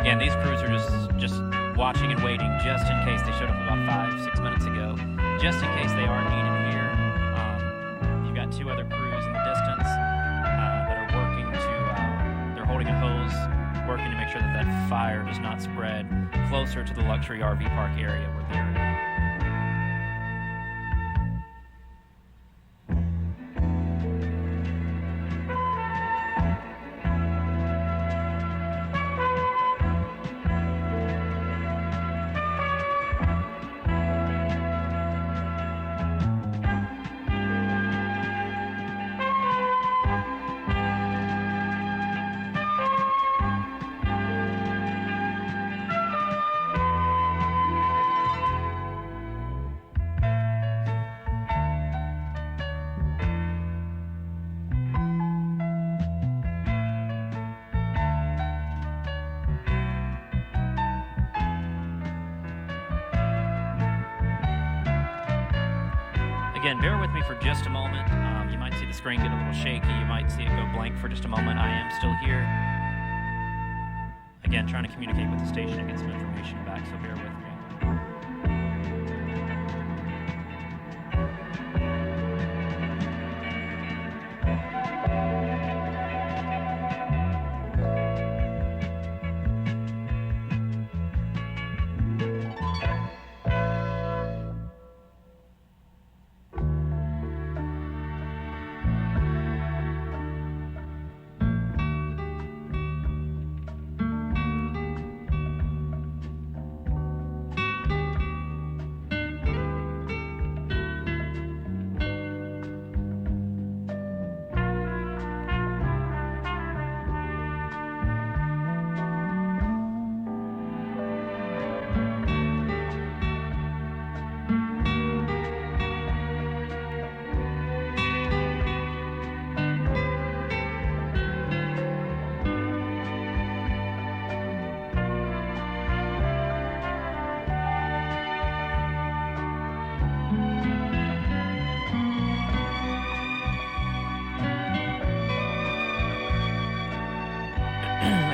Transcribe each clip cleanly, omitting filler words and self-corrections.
Again, these crews are just watching and waiting, just in case they showed up about 5-6 minutes ago, just in case they are needed here. You've got two other crews in the distance that are working they're holding a hose, working to make sure that fire does not spread closer to the luxury RV park area where they're at. Again, bear with me for just a moment. You might see the screen get a little shaky. You might see it go blank for just a moment. I am still here. Again, trying to communicate with the station and get some information back, so bear with me.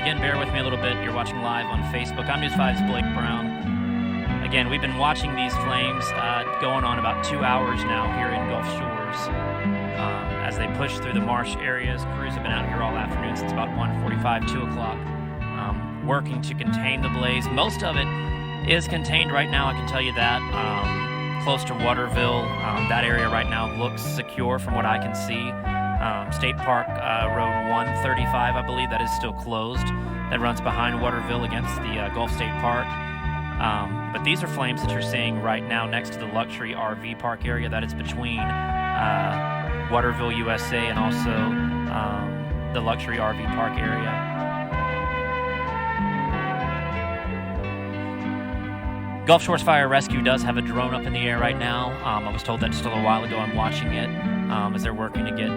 Again, bear with me a little bit. You're watching live on Facebook. I'm News 5's Blake Brown. Again, we've been watching these flames going on about 2 hours now here in Gulf Shores. As they push through the marsh areas, crews have been out here all afternoon since about 1:45, 2 o'clock, working to contain the blaze. Most of it is contained right now, I can tell you that. Close to Waterville, that area right now looks secure from what I can see. State Park Road 135, I believe, that is still closed. That runs behind Waterville against the Gulf State Park. But these are flames that you're seeing right now next to the luxury RV park area that is between Waterville, USA, and also the luxury RV park area. Gulf Shores Fire Rescue does have a drone up in the air right now. I was told that just a little while ago. I'm watching it as they're working to get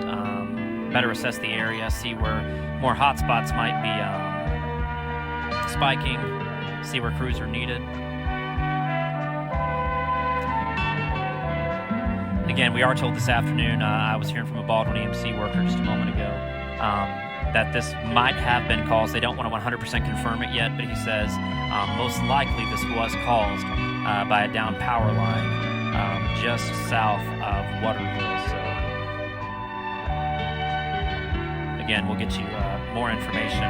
better assess the area, see where more hot spots might be spiking, see where crews are needed. Again, we are told this afternoon, I was hearing from a Baldwin EMC worker just a moment ago, that this might have been caused. They don't want to 100% confirm it yet, but he says most likely this was caused by a downed power line just south of Waterville. So, again, we'll get you more information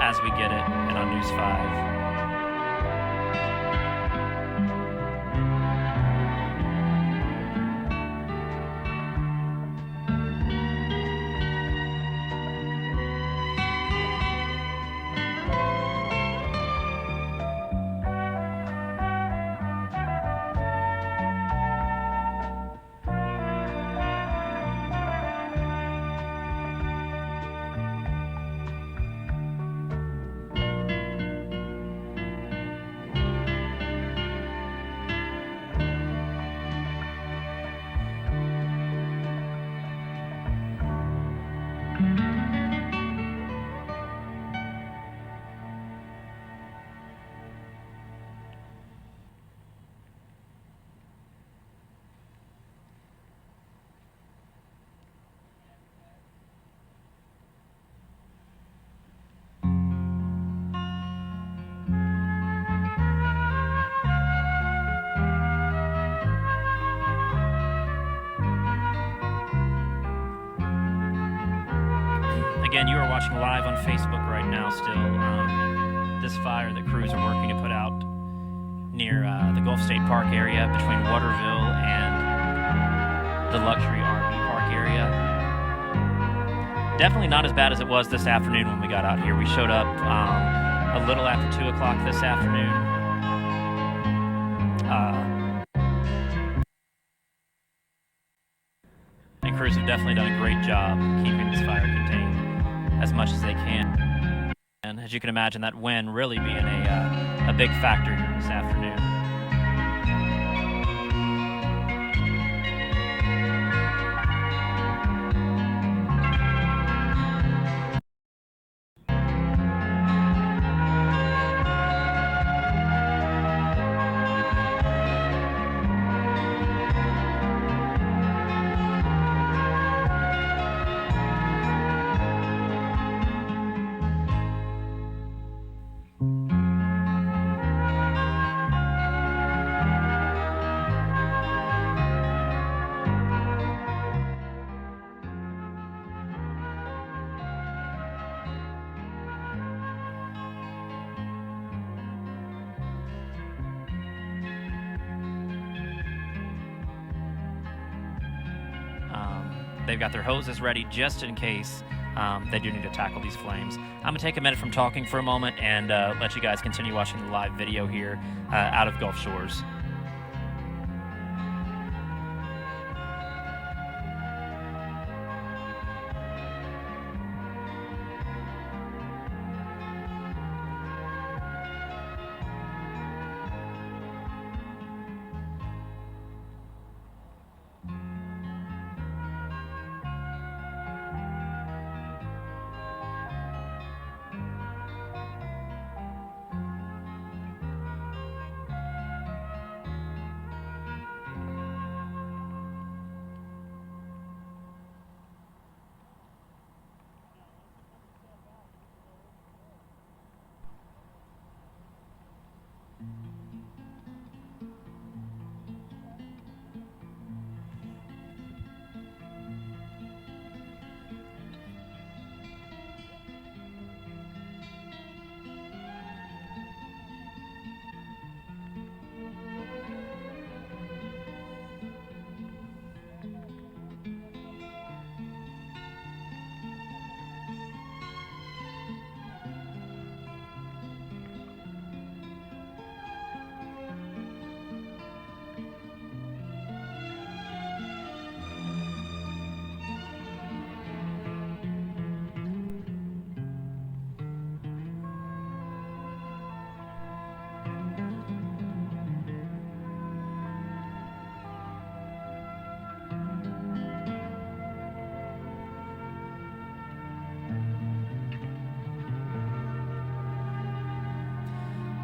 as we get it and on News 5. Again, you are watching live on Facebook right now still. This fire that crews are working to put out near the Gulf State Park area between Waterville and the luxury RV park area. Definitely not as bad as it was this afternoon when we got out here. We showed up a little after 2 o'clock this afternoon. And crews have definitely done a great job keeping this fire contained as much as they can. And as you can imagine, that wind really being a big factor here this afternoon. They've got their hoses ready just in case they do need to tackle these flames. I'm going to take a minute from talking for a moment and let you guys continue watching the live video here out of Gulf Shores.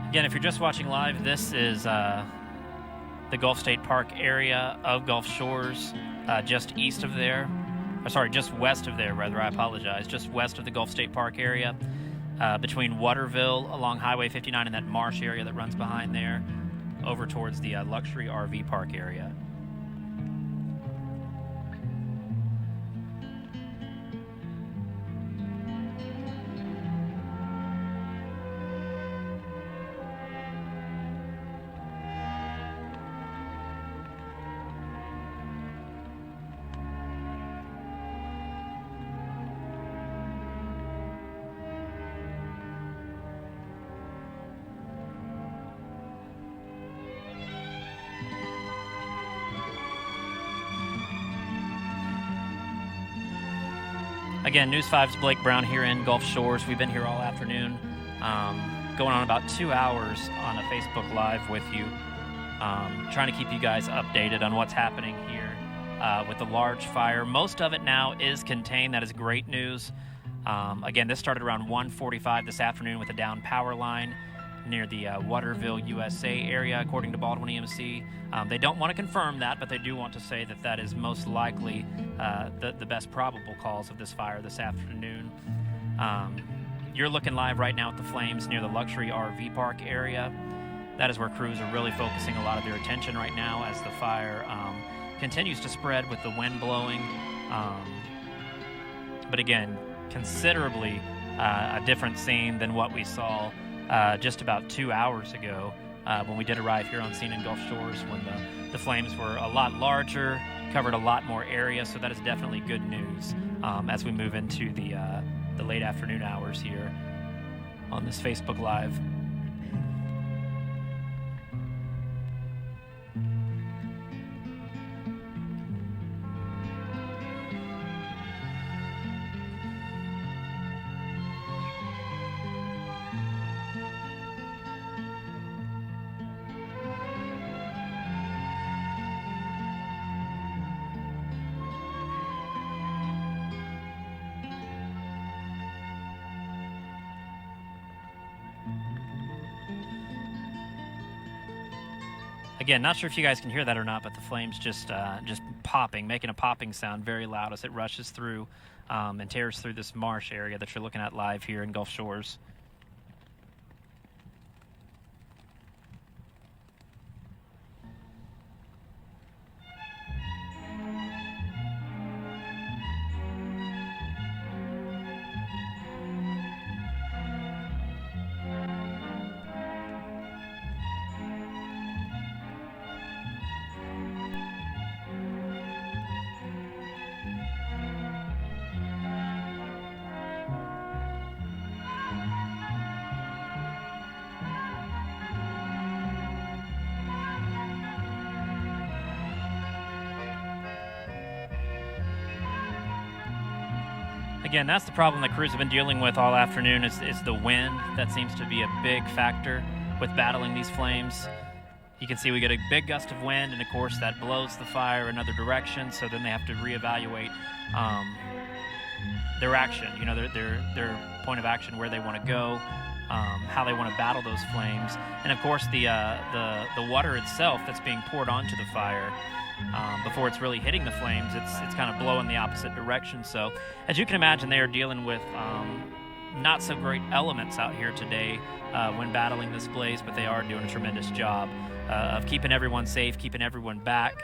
Again, if you're just watching live, this is the Gulf State Park area of Gulf Shores, just east of there. Or sorry, just west of there, rather, I apologize. Just west of the Gulf State Park area, between Waterville along Highway 59 and that marsh area that runs behind there, over towards the luxury RV park area. Again, News 5's Blake Brown here in Gulf Shores. We've been here all afternoon, going on about 2 hours on a Facebook Live with you, trying to keep you guys updated on what's happening here with the large fire. Most of it now is contained. That is great news. Again, this started around 1:45 this afternoon with a down power line near the Waterville, USA area, according to Baldwin EMC. They don't want to confirm that, but they do want to say that that is most likely the best probable cause of this fire this afternoon. You're looking live right now at the flames near the luxury RV park area. That is where crews are really focusing a lot of their attention right now as the fire continues to spread with the wind blowing. But again, considerably a different scene than what we saw just about 2 hours ago when we did arrive here on scene in Gulf Shores, when the flames were a lot larger, covered a lot more area. So that is definitely good news as we move into the late afternoon hours here on this Facebook Live. Again, not sure if you guys can hear that or not, but the flames just popping, making a popping sound very loud as it rushes through and tears through this marsh area that you're looking at live here in Gulf Shores. Again, that's the problem that crews have been dealing with all afternoon is the wind. That seems to be a big factor with battling these flames. You can see we get a big gust of wind, and of course that blows the fire another direction, so then they have to reevaluate their action, you know, their point of action, where they want to go, how they want to battle those flames. And of course the water itself that's being poured onto the fire before it's really hitting the flames, it's kind of blowing the opposite direction. So as you can imagine, they are dealing with not so great elements out here today when battling this blaze, but they are doing a tremendous job of keeping everyone safe, keeping everyone back,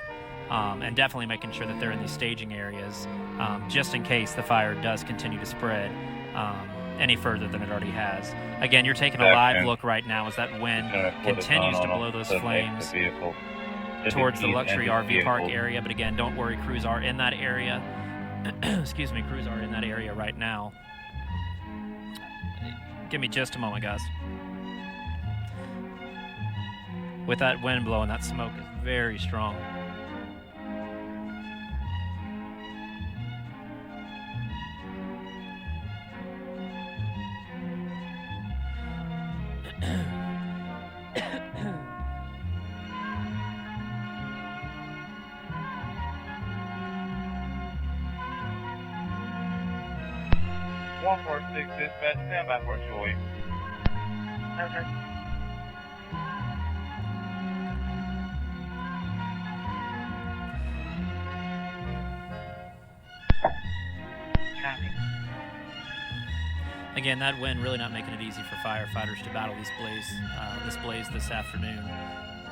and definitely making sure that they're in these staging areas just in case the fire does continue to spread any further than it already has. Again, you're taking a live look right now as that wind continues to blow those flames towards the luxury RV park area. But again, don't worry, crews are in that area. Excuse me, crews are in that area right now. Give me just a moment, guys. With that wind blowing, that smoke is very strong. Dispatch, stand by for Joy. Okay. Again, that wind really not making it easy for firefighters to battle this blaze this afternoon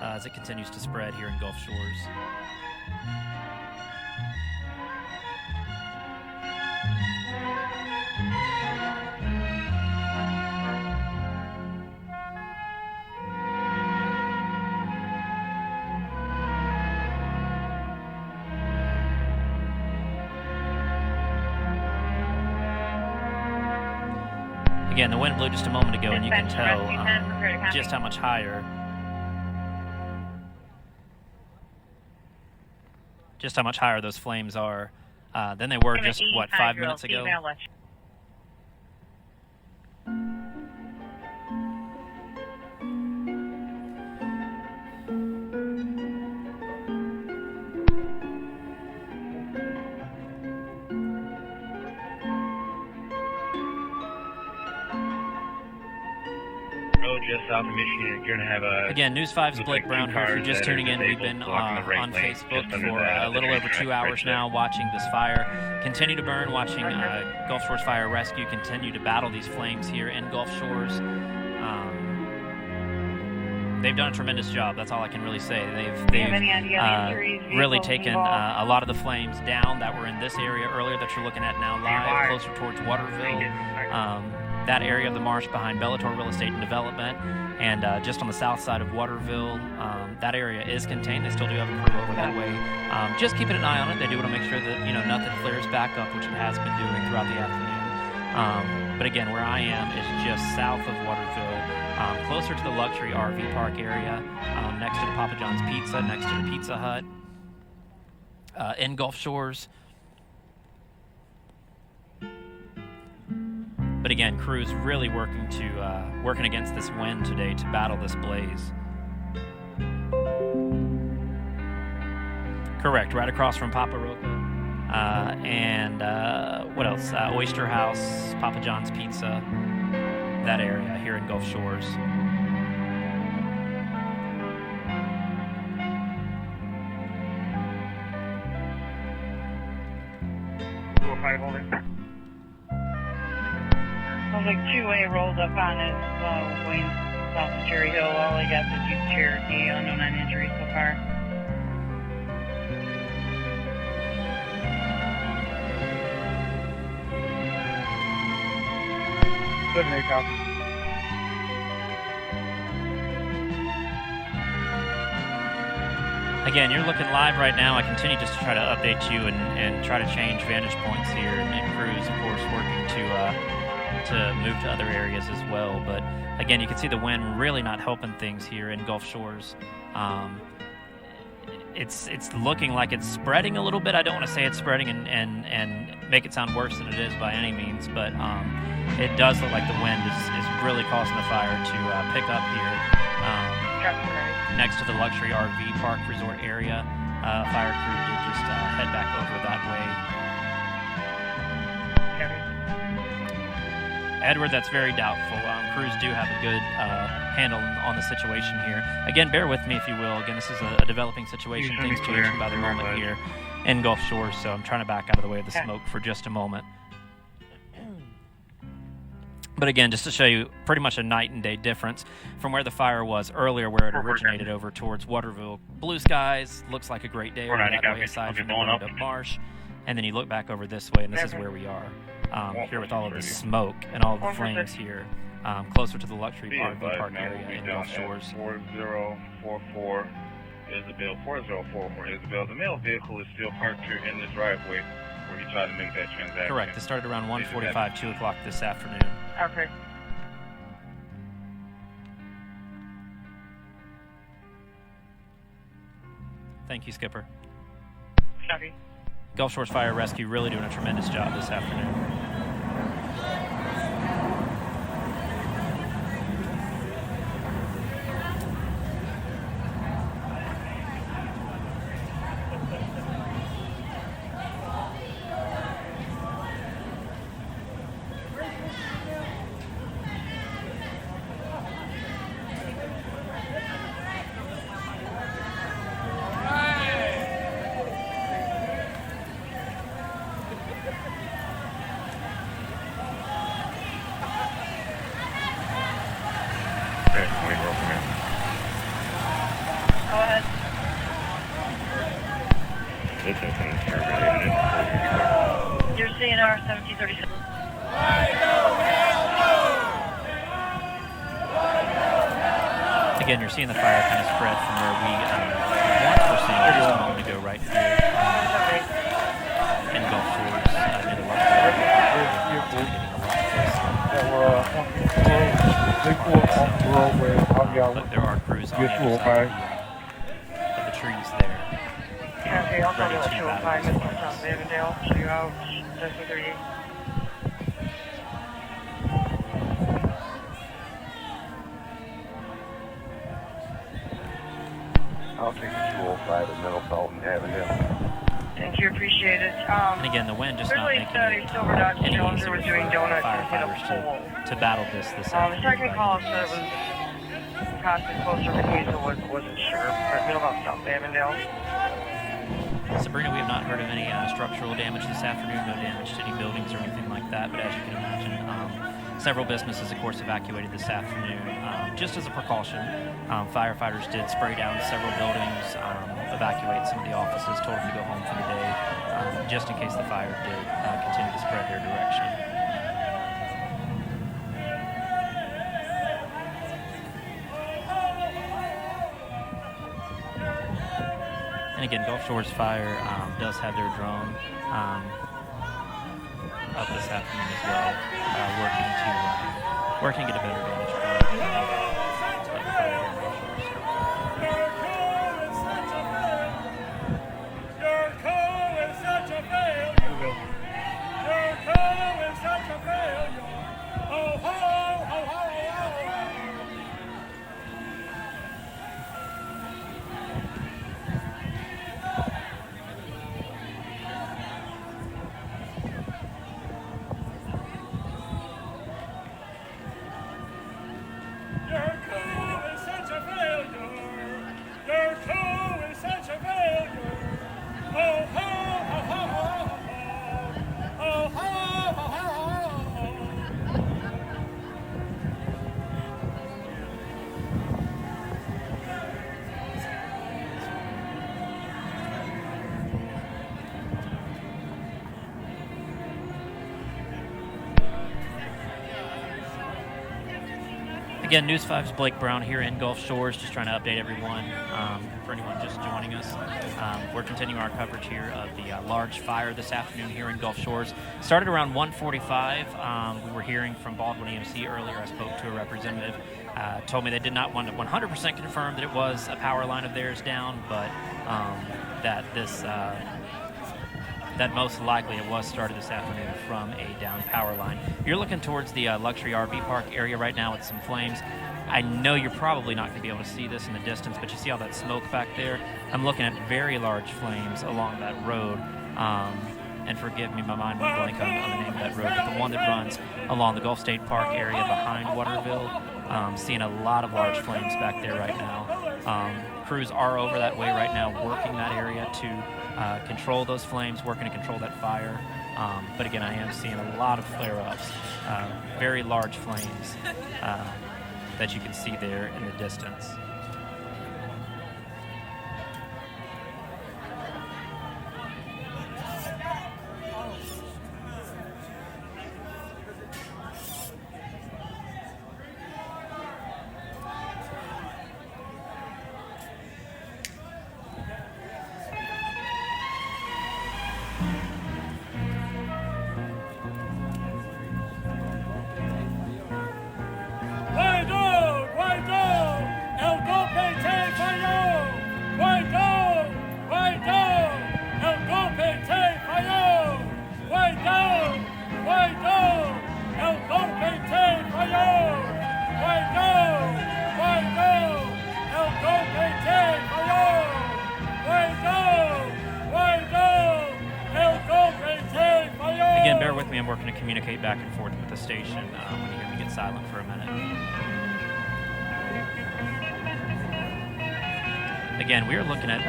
as it continues to spread here in Gulf Shores. Again, the wind blew just a moment ago, and you can tell just how much higher those flames are than they were just, what, 5 minutes ago? Just south of Michigan, you're going to have a... Again, News 5's Blake Brown here. If you're just tuning in, we've been on Facebook for a little over 2 hours now watching this fire continue to burn, watching Gulf Shores Fire Rescue continue to battle these flames here in Gulf Shores. they've done a tremendous job. That's all I can really say. They've really taken a lot of the flames down that were in this area earlier that you're looking at now live, closer towards Waterville. That area of the marsh behind Bellator Real Estate and Development, and just on the south side of Waterville, that area is contained. They still do have a crew over that way. Just keeping an eye on it. They do want to make sure that nothing flares back up, which it has been doing throughout the afternoon. But again, where I am is just south of Waterville, closer to the luxury RV park area, next to the Papa John's Pizza, next to the Pizza Hut, in Gulf Shores. But again, crews really working against this wind today to battle this blaze. Correct, right across from Papa Roca. And what else? Oyster House, Papa John's Pizza, that area here in Gulf Shores. Sounds like two-way rolled up on it, Wayne, south of Cherry Hill. All I got is Jeep Cherokee, unknown on injury so far. Again, you're looking live right now. I continue just to try to update you and try to change vantage points here, and crews, of course, working to move to other areas as well. But again, you can see the wind really not helping things here in Gulf Shores. It's looking like it's spreading a little bit. I don't want to say it's spreading and make it sound worse than it is by any means, but it does look like the wind is really causing the fire to pick up here next to the luxury RV park resort area. Fire crew did just head back over that way. Edward, that's very doubtful. Crews do have a good handle on the situation here. Again, bear with me if you will. Again, this is a developing situation. Things changing by the moment here in Gulf Shores, so I'm trying to back out of the way of the smoke for just a moment. But again, just to show you pretty much a night and day difference from where the fire was earlier, where it originated over towards Waterville. Blue skies, looks like a great day over that way aside from the Gloomtube marsh. And then you look back over this way, and this is where we are. Here with all of the smoke and all the flames here, closer to the luxury RV park area in Gulf Shores. 4044 Isabel, 4044 Isabel. The male vehicle is still parked here in the driveway where he tried to make that transaction. Correct. It started around 1:45, 2 o'clock this afternoon. Okay. Thank you, Skipper. Copy. Gulf Shores Fire Rescue really doing a tremendous job this afternoon. You're CNR 1737. Again, you're seeing the fire kind of spread from where we once were seeing it just a moment ago right here in Gulf Shores. Near the but there are crews on the other side of the trees there. Okay, I'll call you at 205, Mr. South Avondale. So you out 1738. I'll take the 205 at Middle Belton Avondale. Thank you, appreciate it. And again, the wind just not making it any easier for firefighters to battle this afternoon. The second call said it was possibly closer to me, so wasn't sure. But middle about South Avondale. Sabrina, we have not heard of any structural damage this afternoon. No damage to any buildings or anything like that. But as you can imagine, Several businesses, of course, evacuated this afternoon. Just as a precaution, firefighters did spray down several buildings, evacuate some of the offices, told them to go home for the day, just in case the fire did continue to spread their direction. And again, Gulf Shores Fire does have their drone up this afternoon as well, working to get a better vantage point. Again, News 5's Blake Brown here in Gulf Shores, just trying to update everyone. For anyone just joining us, we're continuing our coverage here of the large fire this afternoon here in Gulf Shores. Started around 1:45. We were hearing from Baldwin EMC earlier. I spoke to a representative. Told me they did not want to 100% confirm that it was a power line of theirs down, but that this that most likely it was started this afternoon from a down power line. You're looking towards the luxury RV park area right now with some flames. I know you're probably not going to be able to see this in the distance, but you see all that smoke back there? I'm looking at very large flames along that road. And forgive me, my mind went blank on the name of that road, but the one that runs along the Gulf State Park area behind Waterville. Seeing a lot of large flames back there right now. Crews are over that way right now, working that area to control those flames, working to control that fire. But again, I am seeing a lot of flare-ups, very large flames that you can see there in the distance. Again, bear with me, I'm working to communicate back and forth with the station when you hear me get silent for a minute. Again, we are looking at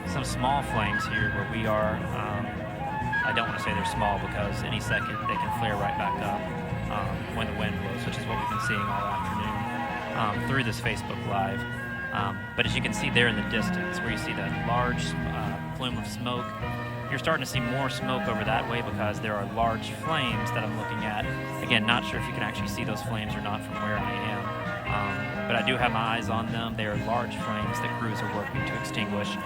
some small flames here where we are. I don't want to say they're small because any second they can flare right back up when the wind blows, which is what we've been seeing all afternoon through this Facebook Live. But as you can see there in the distance, where you see that large plume of smoke, you're starting to see more smoke over that way because there are large flames that I'm looking at. Again, not sure if you can actually see those flames or not from where I am. But I do have my eyes on them. They are large flames that crews are working to extinguish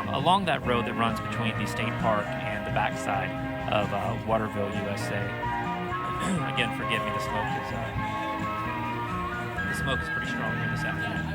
along that road that runs between the state park and the backside of Waterville, USA. Again, forgive me, the smoke is pretty strong here this afternoon.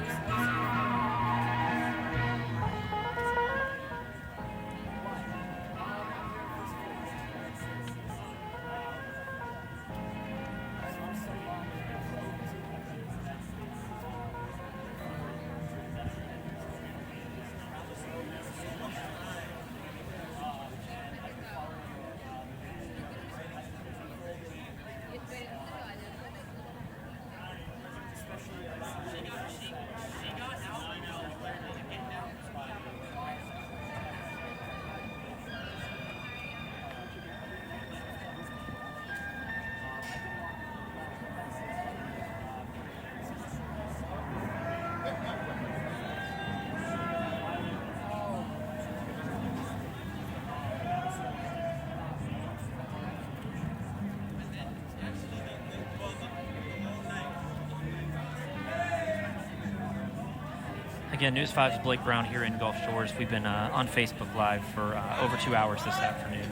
Again, News 5's Blake Brown here in Gulf Shores. We've been on Facebook Live for over 2 hours this afternoon,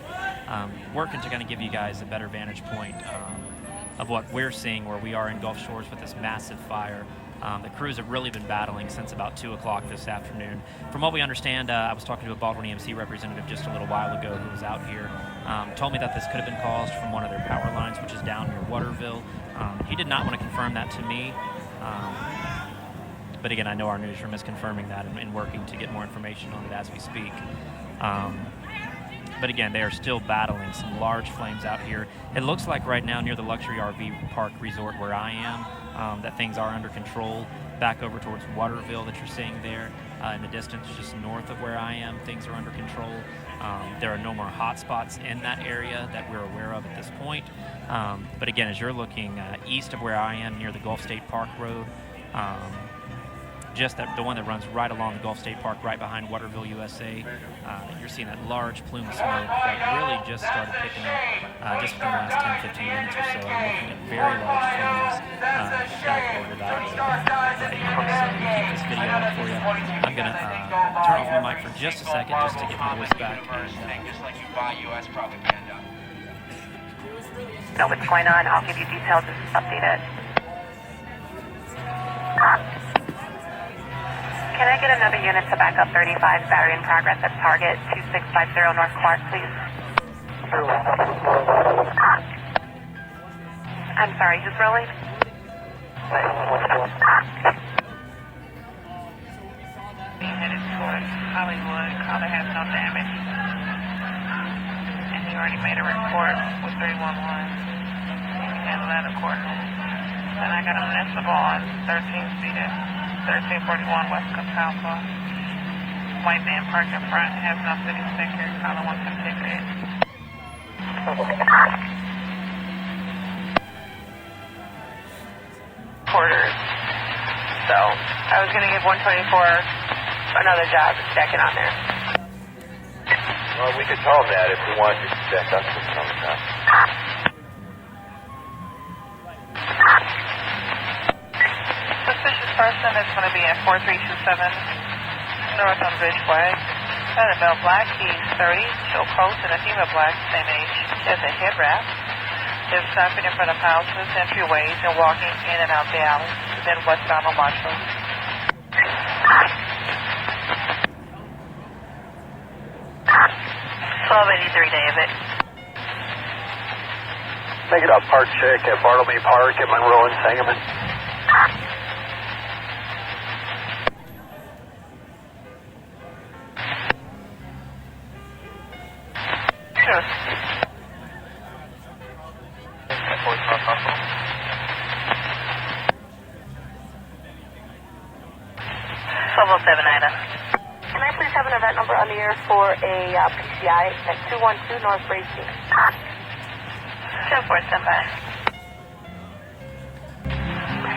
working to kind of give you guys a better vantage point of what we're seeing where we are in Gulf Shores with this massive fire. The crews have really been battling since about 2 o'clock this afternoon. From what we understand, I was talking to a Baldwin EMC representative just a little while ago who was out here, told me that this could have been caused from one of their power lines, which is down near Waterville. He did not want to confirm that to me. But again, I know our newsroom is confirming that and working to get more information on it as we speak. But again, they are still battling some large flames out here. It looks like right now near the luxury RV park resort where I am, that things are under control. Back over towards Waterville that you're seeing there in the distance, just north of where I am, things are under control. There are no more hot spots in that area that we're aware of at this point. But again, as you're looking east of where I am near the Gulf State Park Road, just the one that runs right along the Gulf State Park, right behind Waterville, USA. You're seeing that large plume of smoke that really just started picking up just within the last 10, 15 minutes or so. I'm looking at very large flames backboarded out here right now. So we'll keep this video up for you. I'm going to turn off my mic for just a second just to get my voice back. Just like you buy U.S. propaganda. Know what's going on. I'll give you details as updated. Can I get another unit to back up 35, battery in progress at target 2650 North Clark, please? I'm sorry, who's rolling? Being headed towards Hollywood, caller has no damage. And he already made a report with 311. Handle that accordingly. Then I got a municipal on 13th Street. 1341 West Catalpa. White man parked in front, has no city sticker, caller wants some ticket. Quarters. So, I was gonna give 124 another job checking on there. Well, we could tell them that if we wanted to check us with some stuff. Suspicious person is going to be at 4327 North on Ridgeway. Got a male black, he's 30, still close, and a female black, same age. He has a head wrap. They're stopping in front of houses, entryways, and walking in and out the alley. Then westbound on Marshall. 1283 David. Make it a park check at Bartleby Park at Monroe and Sangamon. Sure. Level 7 Ida. Can I please have an event number on the air for a PCI at 212 North Brady? 10-4, standby.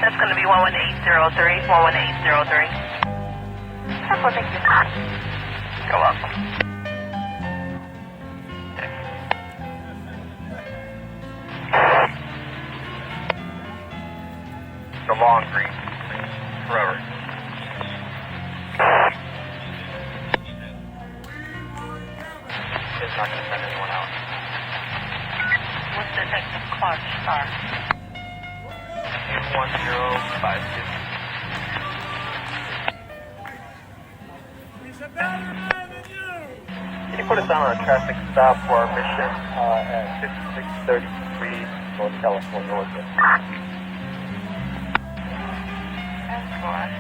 That's going to be 11803, 11803. 10-4, thank you. You're welcome. The long green. Forever. It's not going to send anyone out. What's Detective Clark's car? 1052. Can you put us on a traffic stop for our mission at 5633 North California? That's good.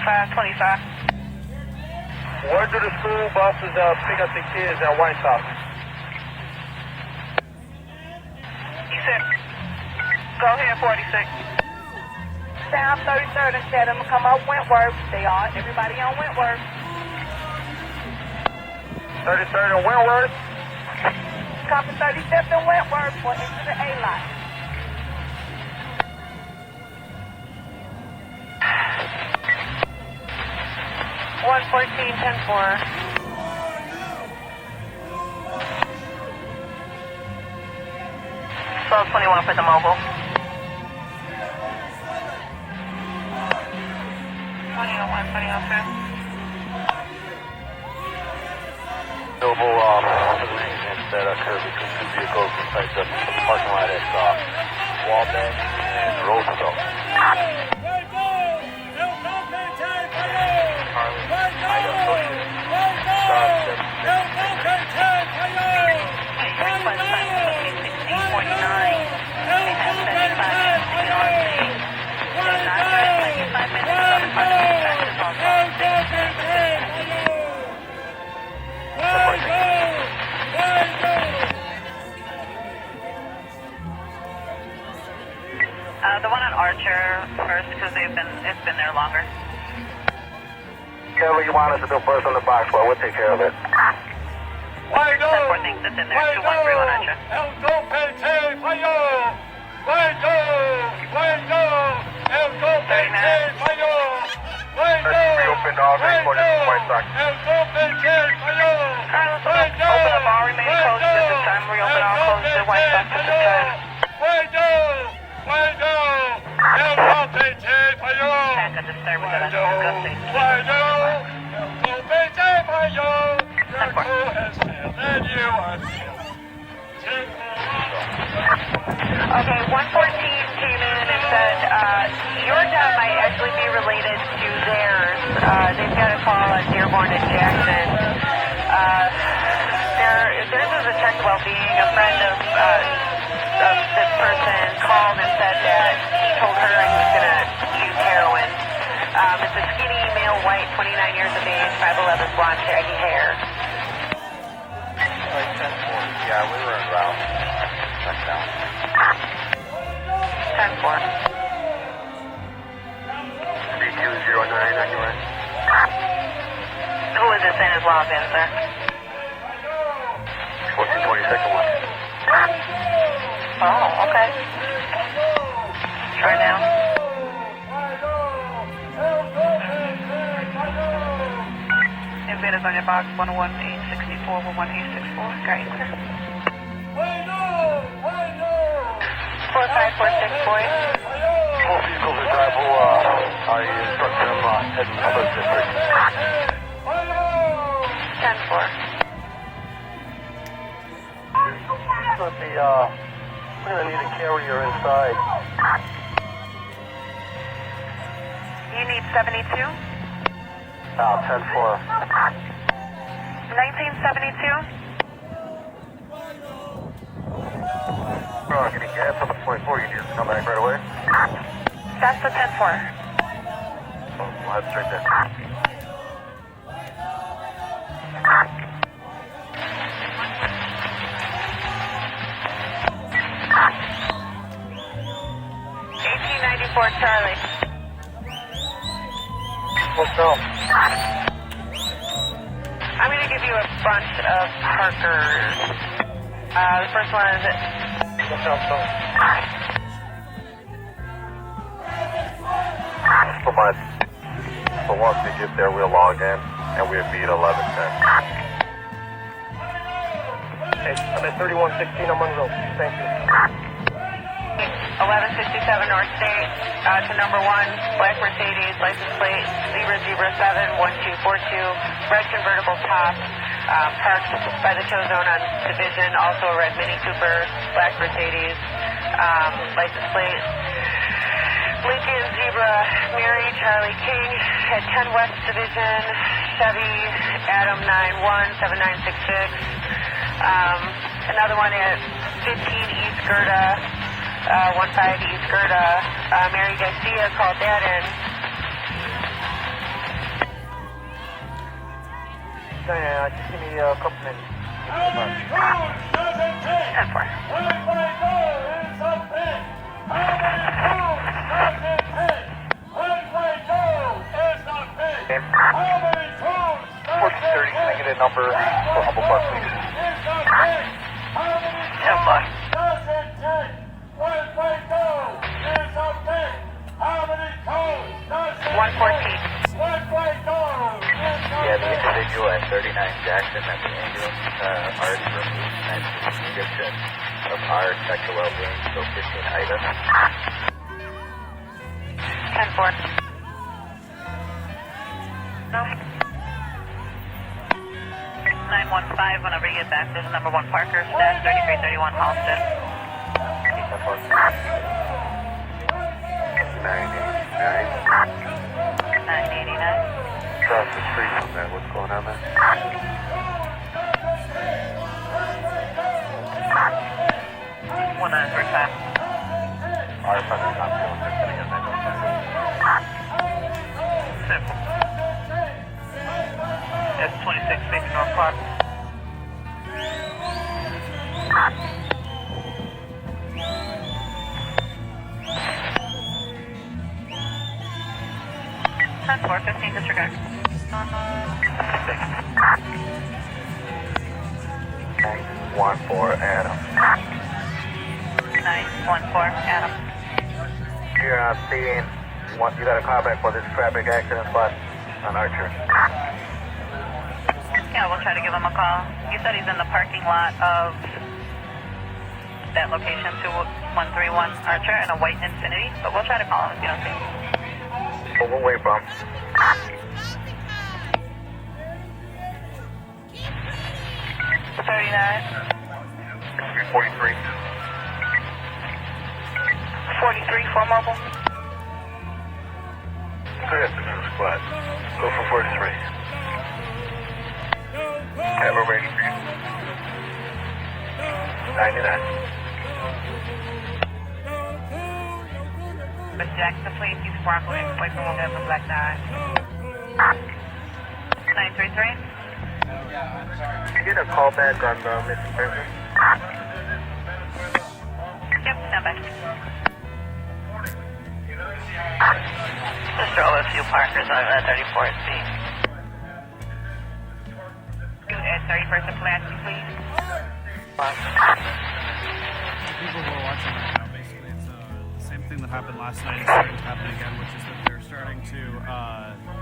525. Where do the school buses pick up the kids at White House? You said, go ahead, 46. Down 33rd and said them to come up Wentworth. They are. Everybody on Wentworth. 33rd and Wentworth? Copy 37th and Wentworth for into the A-lot. 1221 for the mobile. 2001, 2002. Noble, incident that occurred between two vehicles inside the parking lot at Walden and Roosevelt. Request time is 1649. They have 75 minutes to get on scene. They not drive 95 minutes without a parking inspections also. The one on Archer first because it's been there longer. Whatever you want us to do first on the box, well, we'll take care of it. 10-4 thinks it's in there. 213 on Archer. Reopened all recorded White Sox. Carlos, open up all remaining closed at this time. Reopen all closed at White Sox at this time. Back at the start, we got a gusty. 10-4. Okay, 114 came in and said, your job might actually be related to theirs. They've got a call at Dearborn and Jackson. Theirs is a check well-being. A friend of this person called and said that he told her he was going to use heroin. It's a skinny, male, white, 29 years of age, 5'11", blonde, shaggy hair. Yeah, we were en route. Back down. 10-4. 3209 on your end. Who is this in as well, sir? 1422nd one. Oh, okay. Try now. Invaders on your box, 11864, 11864. Got you, sir. 4546, boy. Both vehicles are drivable. I instruct them heading other district. 10-4. We're gonna need a carrier inside. You need 72? 10-4. 1972? Getting gas on the 24, you need to come back right away. That's the 10-4. We'll head straight there. Charlie. What's up? I'm going to give you a bunch of Parkers. The first one is... What's up, son? So once we get there, we'll log in, and we'll be at 1110. Hey, I'm at 3116 on Monroe. Thank you. 1167 North State to number 1, black Mercedes, license plate Zebra 71242, red convertible top, parked by the tow zone on Division, also a red Mini Cooper, black Mercedes, license plate Lincoln Zebra Mary Charlie King at 10 West Division, Chevy Adam 917966, another one at 15 East Gerda. 15 East Gerda, Mary Garcia called that in. Yeah, just give me a couple minutes. 10-4. Okay. 1430, can I get a number for Humble Park, please? 10-4. 114. Yeah, the individual at 39 Jackson at the ambulance already removed and good shit. of our Chakra well-being, so 15 Ida. 10-4. No. 915, whenever you get back, there's number 1 Parker, stash 3331 Halsted. 989. Across the street from there, what's going on there? One on for time. Our fucking top going to get that Simple. That's 2660 North Park. That's 415, disregard. 914 Adam. 914, Adam. You're seeing what you got a call back for this traffic accident spot on Archer. Yeah, we'll try to give him a call. He said he's in the parking lot of that location, 2131 Archer, in a white Infiniti, but we'll try to call him if you don't see him. So we'll wait for him. 39. 43. 43 for mobile. Good afternoon, squad. Go for 43. Yeah, we're waiting for you. 99. Miss Jackson, please use Bronco X, wait for November Black 9. 933. Did you get a call back on missing person? Yep, stand by. Just drove a few Parkers on 34th Street. You at 31st and Pulaski, please. People who are watching right now, basically, it's the same thing that happened last night is starting to happen again, which is that they're starting to,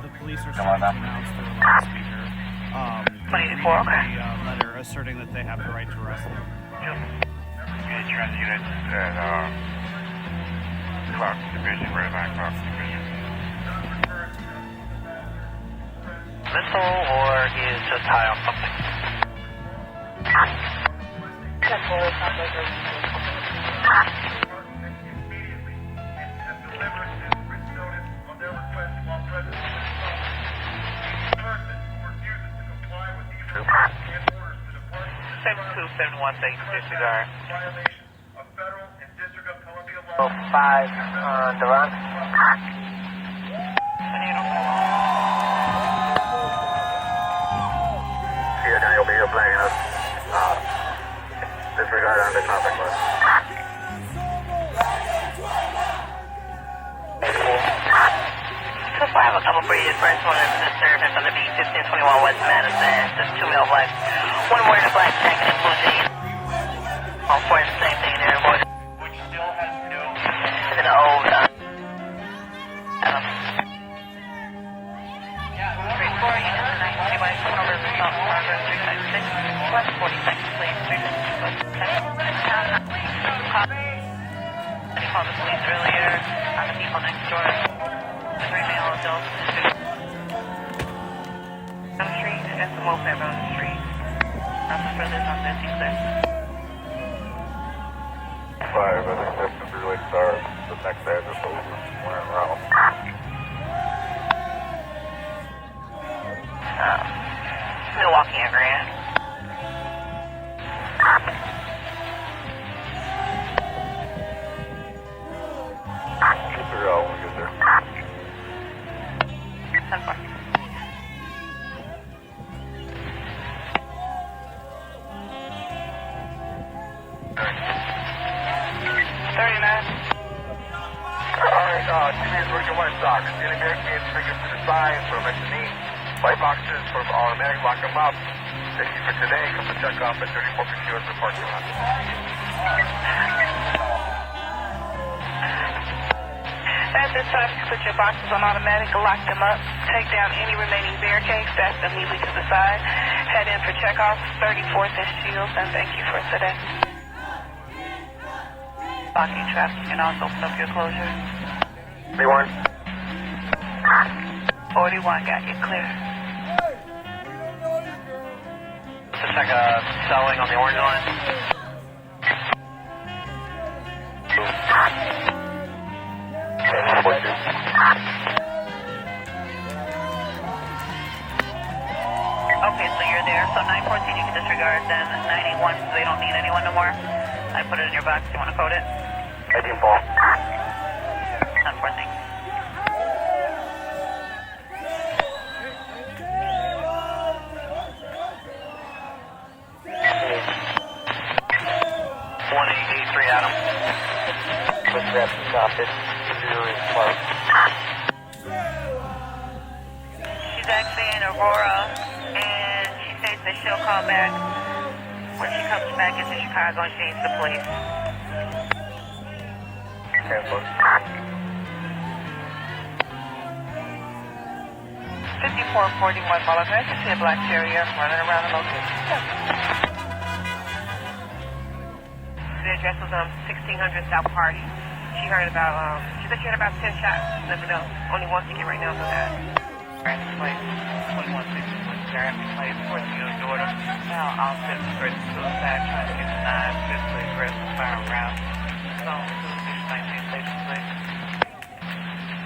the police are starting to announce through a loudspeaker. 24, okay. A letter asserting that they have the right to arrest them. Unit trans unit at Clark Division, right by Clark Division. Missile or he is just high on something? Disregard. 5, Duran. Here, now you'll be here flagging us. Disregard on the traffic bus. So far, I have a couple bridges. First one is disturbance on the B1521 West Madison. Just 2 male black. One more in a black jacket and blue jeans. All 4 the same thing there, boys. Which still has no... It's an old, 3-4, units 92 by over the South Progress 356. West 42nd, please. 356 West. I called the police earlier on the people next door. 3 male adults. On the street, and some moped on the street. Nothing further on 56. Fire, but I think that's going to be really start the next address over. We're in Ronald. Milwaukee area. We'll figure out when we get there. 10-4. Dock. Stealing barricades, figures to the side, for mentioning white boxes for automatic, lock them up. Thank you for today. Come to check off at 34 PQ at the parking lot. At this time, put your boxes on automatic, lock them up, take down any remaining barricades, stash them neatly to the side, head in for checkoff, 34th and Shields, and thank you for today. blocking traffic. You can also open up your closure. 41. 41, got you clear. Just like selling on the orange line. Okay, so you're there. So 914 you can disregard, then 981, so they don't need anyone no more. I put it in your box. You want to code it? 18 Paul. 914. Adam. What's that? Stop it. She's actually in Aurora, and she states that she'll call back when she comes back into Chicago and she needs the police. 5441 Boulevard. I can see a black terrier running around the location. The address was 1600 South Party. She heard about, she said she heard about 10 shots. Never know. Only one ticket right now for that. Right, place 2161 Gravity Place, 14 daughter. Now, all steps straight to suicide, trying to get denied, physically aggressive, fire around. So, 19 station, please.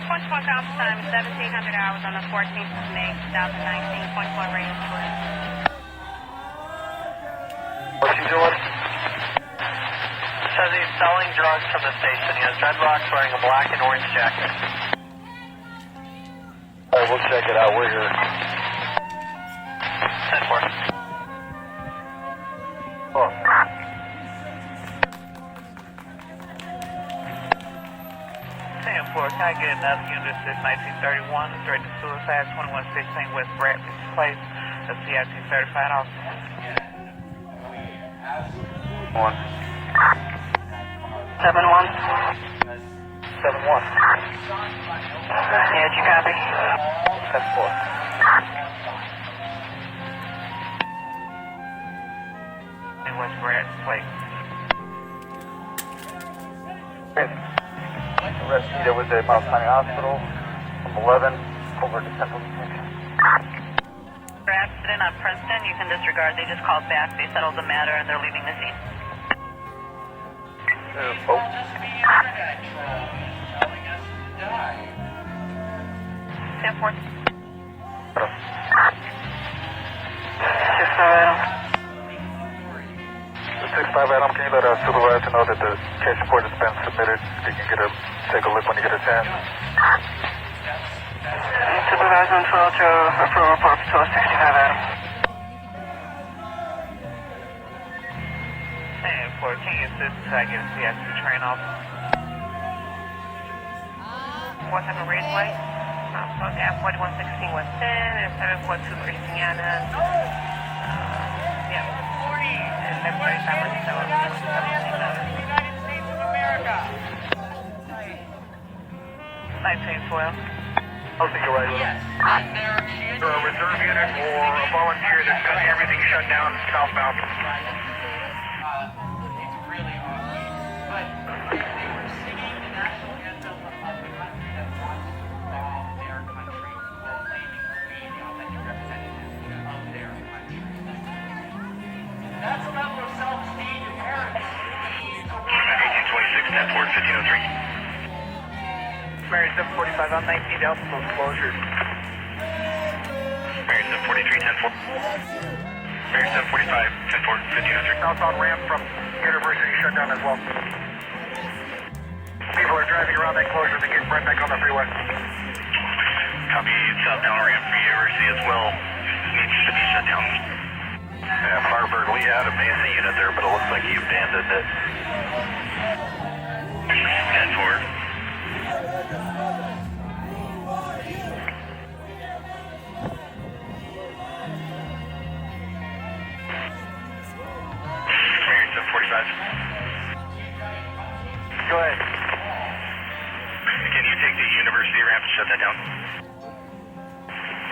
24 Golf time, 1700 hours on the 14th of May, 2019, 24 radio split. What's she doing? Says he's selling drugs from the station. He has dreadlocks, wearing a black and orange jacket. All right, we'll check it out. We're here. 10-4. Oh. Can I get another unit since 1931, straight to suicide, 2116 West Bradley Place, a CIT certified officer. 1. 7-1. 7-1. Yeah, did you copy? 10-4. In West Bradley Place. Arrest Peter was at Mount Sinai Hospital from 11 over to Central Detention. For accident on Princeton, you can disregard. They just called back. They settled the matter and they're leaving the scene. 10-4. 6-5 Adam, can you let our supervisor know that the case report has been submitted? You can take a look when you get a chance. Supervisor and Phil to approve report for 1265 Adam. And for can you assist until I get a CIC train off? What type of red light? So gap 4116 West 10 and 742 Christiana. Yeah. And February 5 United States of America. 1912. I'll think you're right. Yes. You're a reserve unit or a volunteer that's got everything shut down southbound. It's really awesome. But they were singing the national anthem of the country that wants to solve their country while claiming to be the authentic representative of their country. That's a level of self-esteem and heritage. 1826, 10-4, 1503. Mary 745 on 19 Delta, close closure. Mary 743, 10-4. Mary 745, 10-4, 1503. Southbound ramp from University shut down as well. People are driving around that closure to get right back on the freeway. Copy, southbound ramp from University as well. Needs to be shut down. Yeah, Firebird, we had a Mason unit there, but it looks like you abandoned it. 10-4. Go ahead. Can you take the University ramp and shut that down?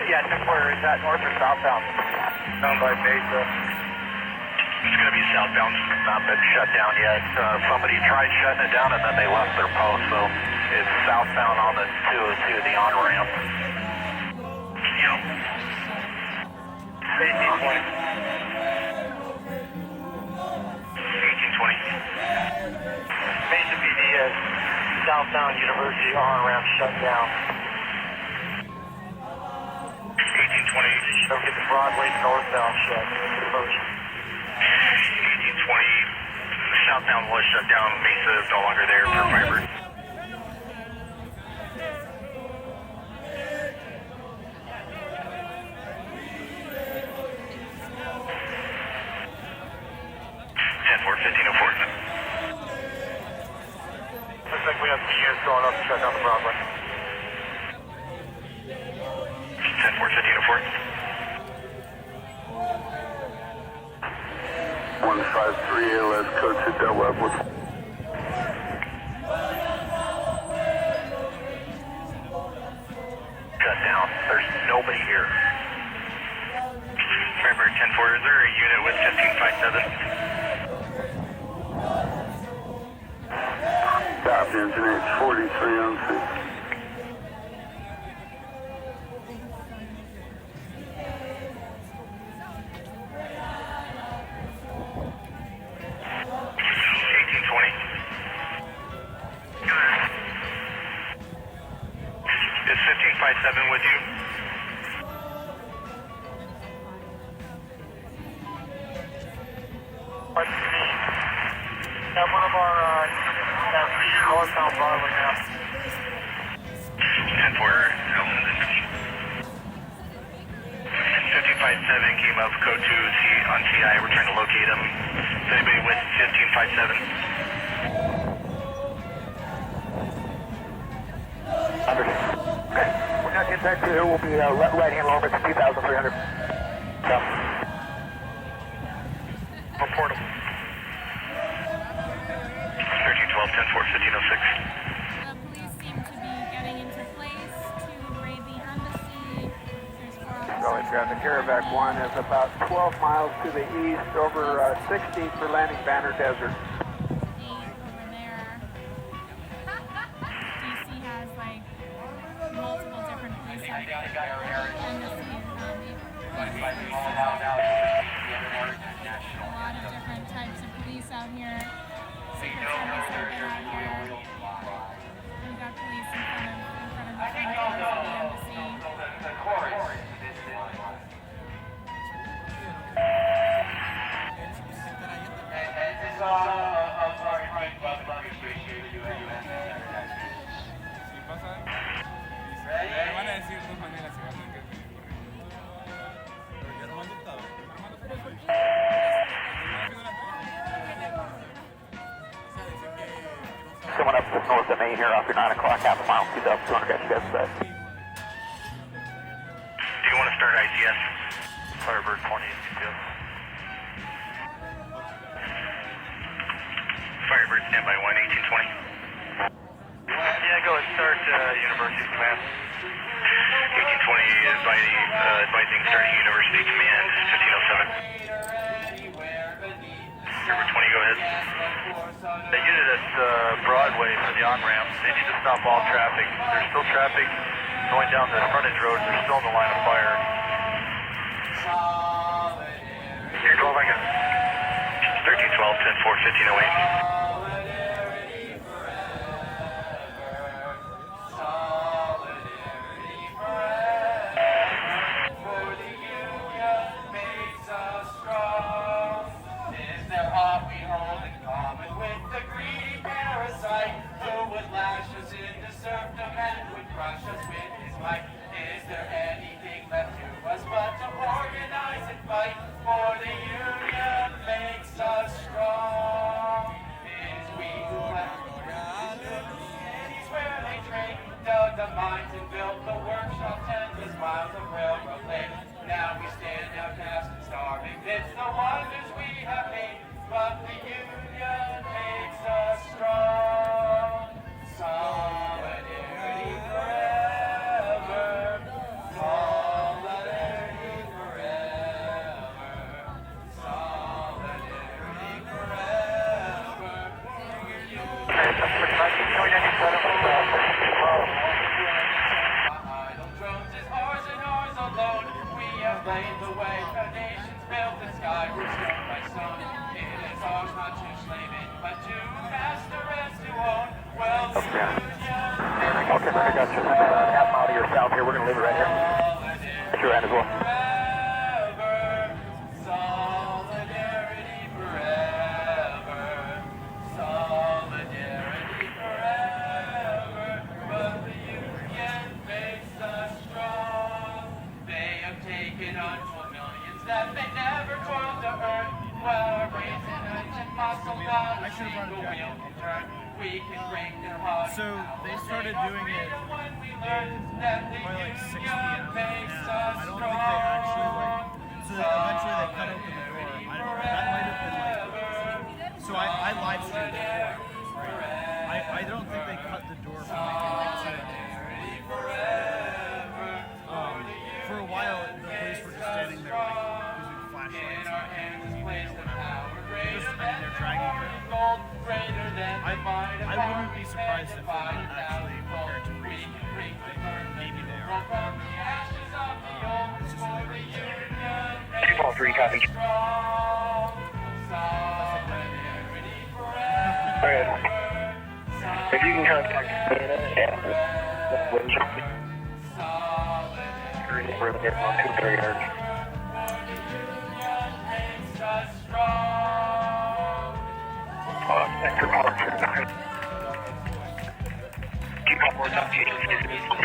Yeah, 10-4. Is that north or southbound? Down by Mesa. It's going to be southbound. Not been shut down yet. Somebody tried shutting it down and then they left their post, so it's southbound on the 202, the on-ramp. Yep. 1820. 1820. Major PDS, southbound University on-ramp shut down. 1820. Don't get the Broadway northbound shut. Approach. 1820. Southbound was shut down. Mesa is no longer there for fiber. 1504. Looks like we have two units going up to shut down the Broadway. 1504. 153 ALS code to Del Webb with shut down. There's nobody here. Firebird 10-4, is there a unit with 1557? Copy, engine 843 on 6. Is 1557 with you? Got one of our northbound Broadway now. 10-4, 1557 came up, code 2 on TI. We're trying to locate him. Is anybody with 1557? Okay, we're not getting back to here. We'll be right-hand lower at 2,300. Report him. 1312, 10-4, 1506. Police seem to be getting into place to raid the embassy. There's 4 So the Caravac 1 is about 12 miles to the east over 16th for landing Banner Desert. 8 over there. DC has like multiple different police out there. Embassy and a lot of different types of police out here. Secret Service out here. We've got police in front of the embassy. Coming up just north of me here off your 9 o'clock, half a mile, 2,200, got you guys set. Do you want to start ICS? Firebird 20 and 2. Firebird, standby 1, 1820. Yeah, go ahead, start University Command. 1820 advising starting University Command, 1507. Number 20, go ahead. The unit at Broadway for the on-ramp, they need to stop all traffic. There's still traffic going down the frontage road. They're still in the line of fire. Here, 12, I got 1312, 10-4, 1508. Okay, I got you. Half mile to your south here. We're going to leave it right here. At your end as well. So they started doing it probably like 6 p.m. and I don't think they actually so eventually they cut open the door. That might have been like, so I live streamed it. I don't think they cut the door from like 10. For a while the police were just standing there like using flashlights and they're dragging it. I wouldn't be surprised if they're not actually prepared to reach maybe they are. It's just like 243, copy. Alright. If you can contact Dana and we're in here on 230 yards. Sector Park. Keep up more stuff. People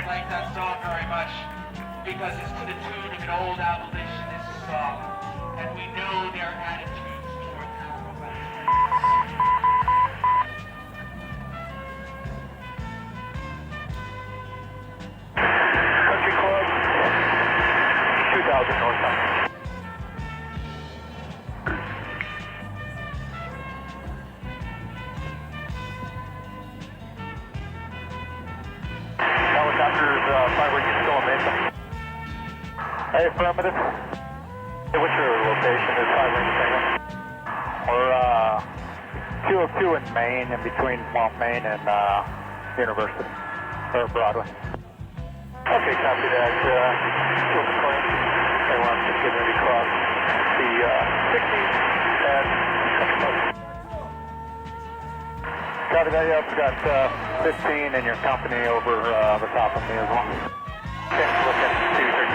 like that song very much because it's to the tune of an old abolitionist song, and we know their attitudes toward Country Club, 2000 northbound. Hey, affirmative. Hey, what's your location? Is 5 Range Tango? We're 202 in Maine, in between Maine and University, or Broadway. Okay, copy that. Everyone's just getting ready to cross the 60 and copy that. Yeah, we've got 15 in your company over the top of me as well. Okay, look at 230.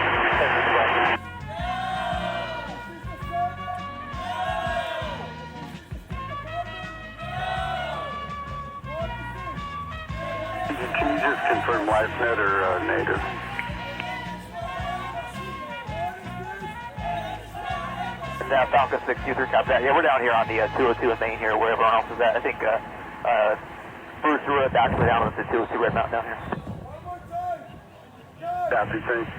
Can you just confirm LifeNet or native? Falcon 623, copy that. Yeah, we're down here on the 202 in Maine here, where everyone else is at. I think Bruce Rudd actually down on the 202 Red Mountain down here. Copy, thanks.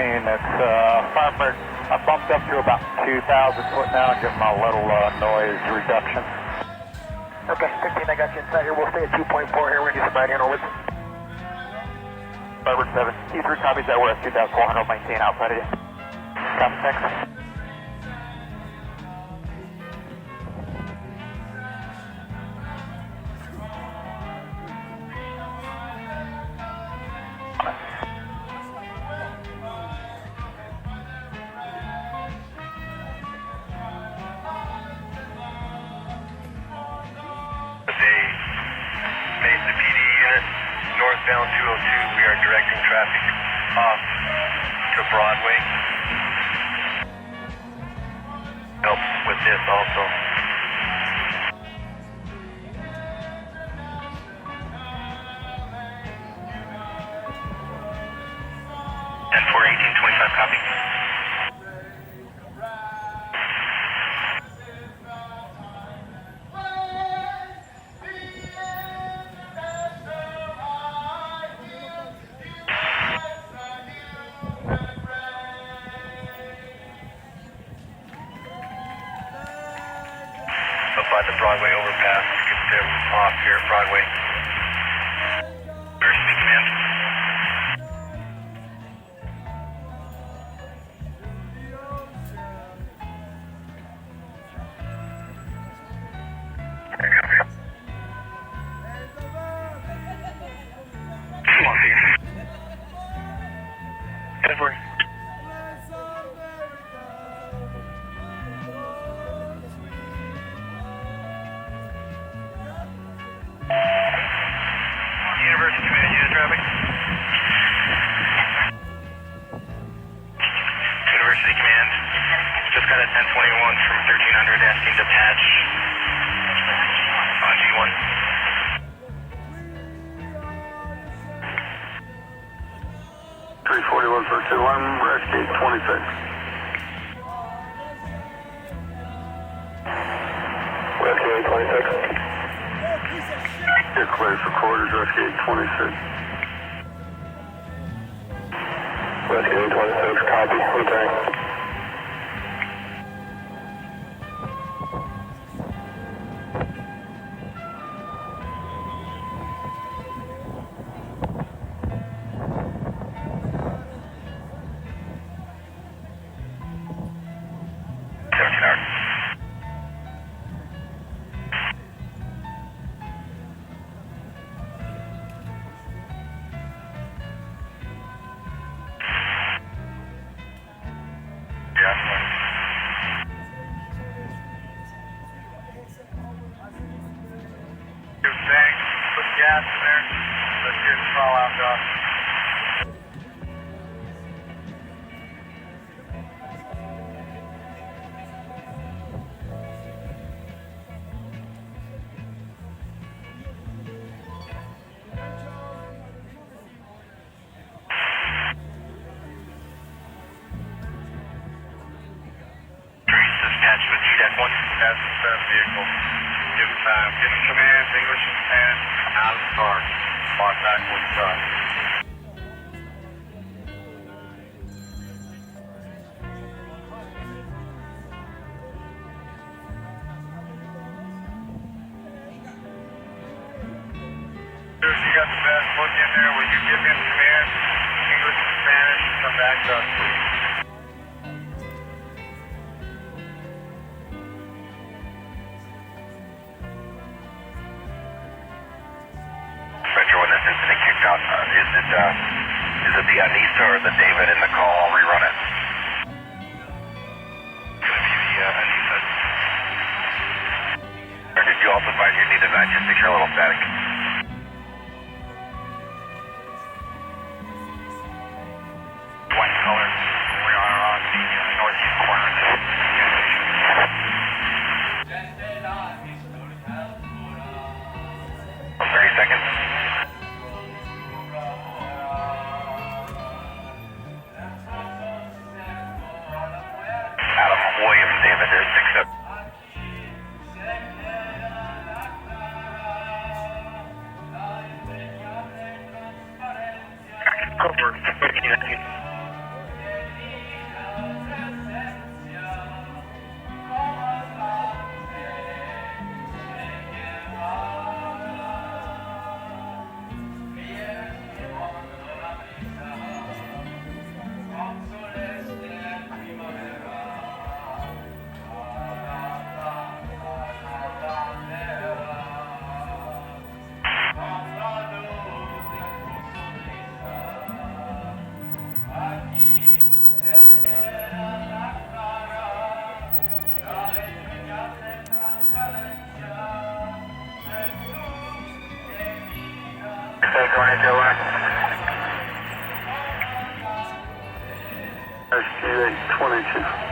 It's Firebird. I bumped up to about 2,000 foot now and give them a little noise reduction. Okay, 15, I got you inside here. We'll stay at 2.4 here. We're going to do some right-hand over. Firebird 7, E3 copies that we're at 2,400, maintain outside of you. Copy, thanks. Northbound 202, we are directing traffic off to Broadway. Help with this also. And for 1825, copy. By the Broadway overpass to get them off here at Broadway. Emergency command. Come on, here. Edward. University Command, unit traffic. University Command, just got a 1021 from 1300 asking to patch on G1. $341 for 21, rescue 26. Rescue 26. Get clear for quarters, rescue 26. Rescue 26, copy, okay. Put gas in there. Let's hear the call out, Doc. Dispatch with check 1. That's the best vehicle. Give him time. Give him command, English and out of the car. Walk back with the truck. You got the best look in there. Will you give him command, English and Spanish, and come back to us, please? Is it the Anissa or the David in the call? I'll rerun it. It's going to be the Anissa. Or did you also advise you need a 926 a little static? White color. We are on the northeast corner of this gas station. 30 seconds. William David is 6 up. Over 15. Take on it, Joe. Rescue 822.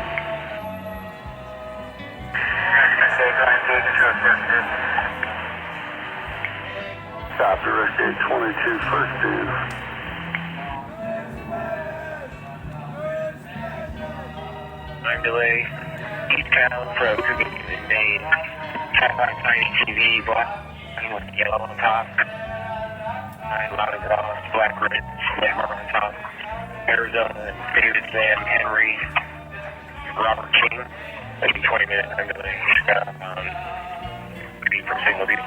Stop to Rescue 822, first due. I'm delay. Eastbound from Maine. Carpark 90 TV, black with yellow on top. 9 lot of exhaust, black red, slammer on top. Arizona, David Sam, Henry, Robert King. Maybe 20 minutes, I'm delay. Eastbound, beat from Signal View.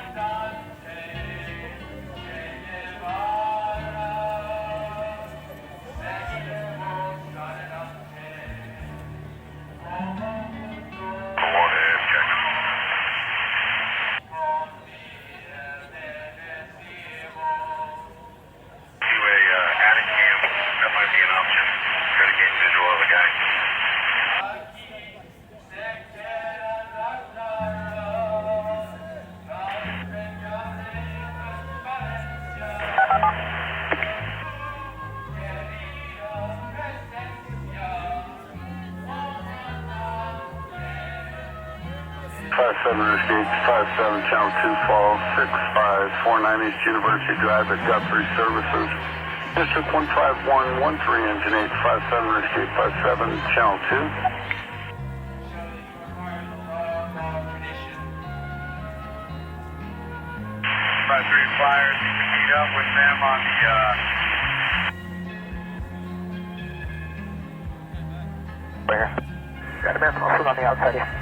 Rescue 57, Channel 2 Fall, 6549 East University Drive at Guthrie Services. District 15113, Engine 857, Rescue 57, Channel 5-3 flyers, you can meet up with them on the, Where? Got a man also on the outside here.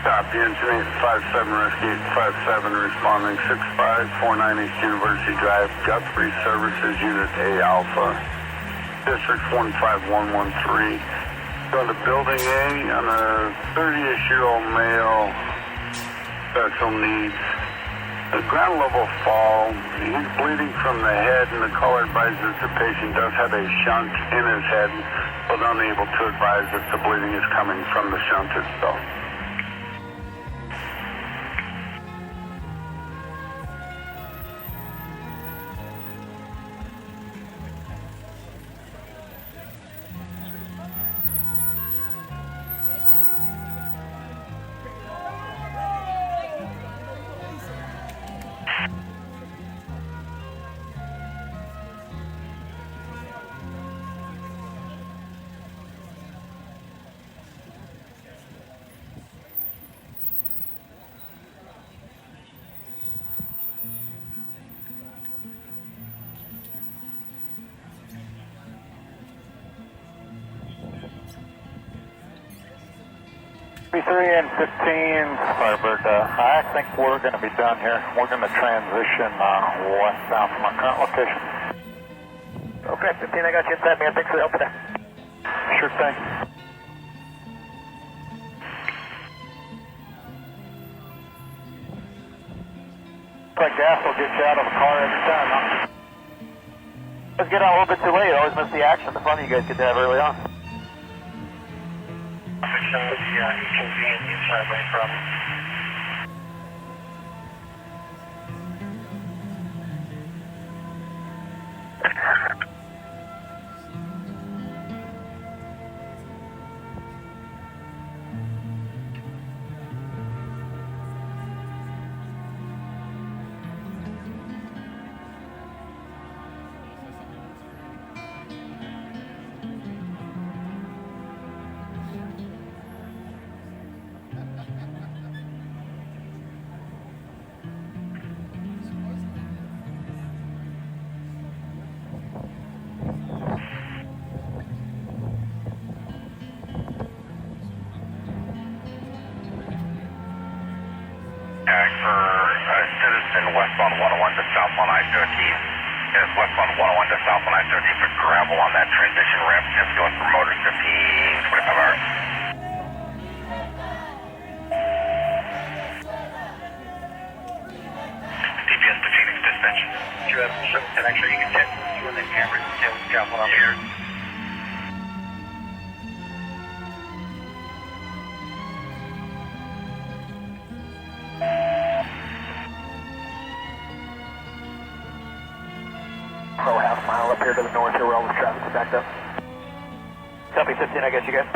Stop the engine 857, Rescue 857, responding 6549 East University Drive, Guthrie Services, Unit A Alpha, District 15113. Going to Building A on a 30-ish-year-old male, special needs. The ground level fall, he's bleeding from the head, and the caller advises the patient does have a shunt in his head, but unable to advise if the bleeding is coming from the shunt itself. and 15, Firebird. I think we're going to be done here. We're going to transition westbound from our current location. Okay, 15, I got you inside, man. Thanks for the help today. Sure thing. Looks like gas will get you out of the car every time, huh? Let's get out a little bit too late. I always miss the action. The fun you guys get to have early on. Inconvenience inside my problem. and westbound 101 to southbound I-13. It is westbound 101 to southbound I-13 for gravel on that transition ramp. Just going for motors 15, 25 hours. DPS to Phoenix dispatch. You have to make sure you can check when the cameras and travel on here. Pro half mile up here to the north here where all the traffic's backed up. Copy 15, I got you guys.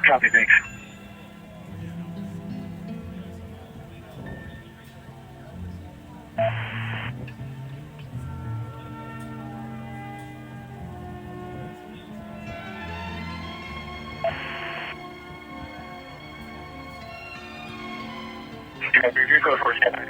Copy, thanks. You go first, Captain.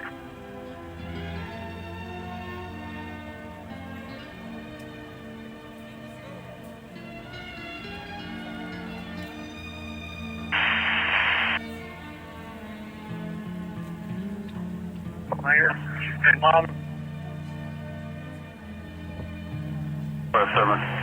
Fire and mom. 57.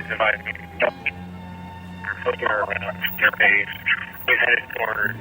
Divide me. Flipping around their base. We headed forward.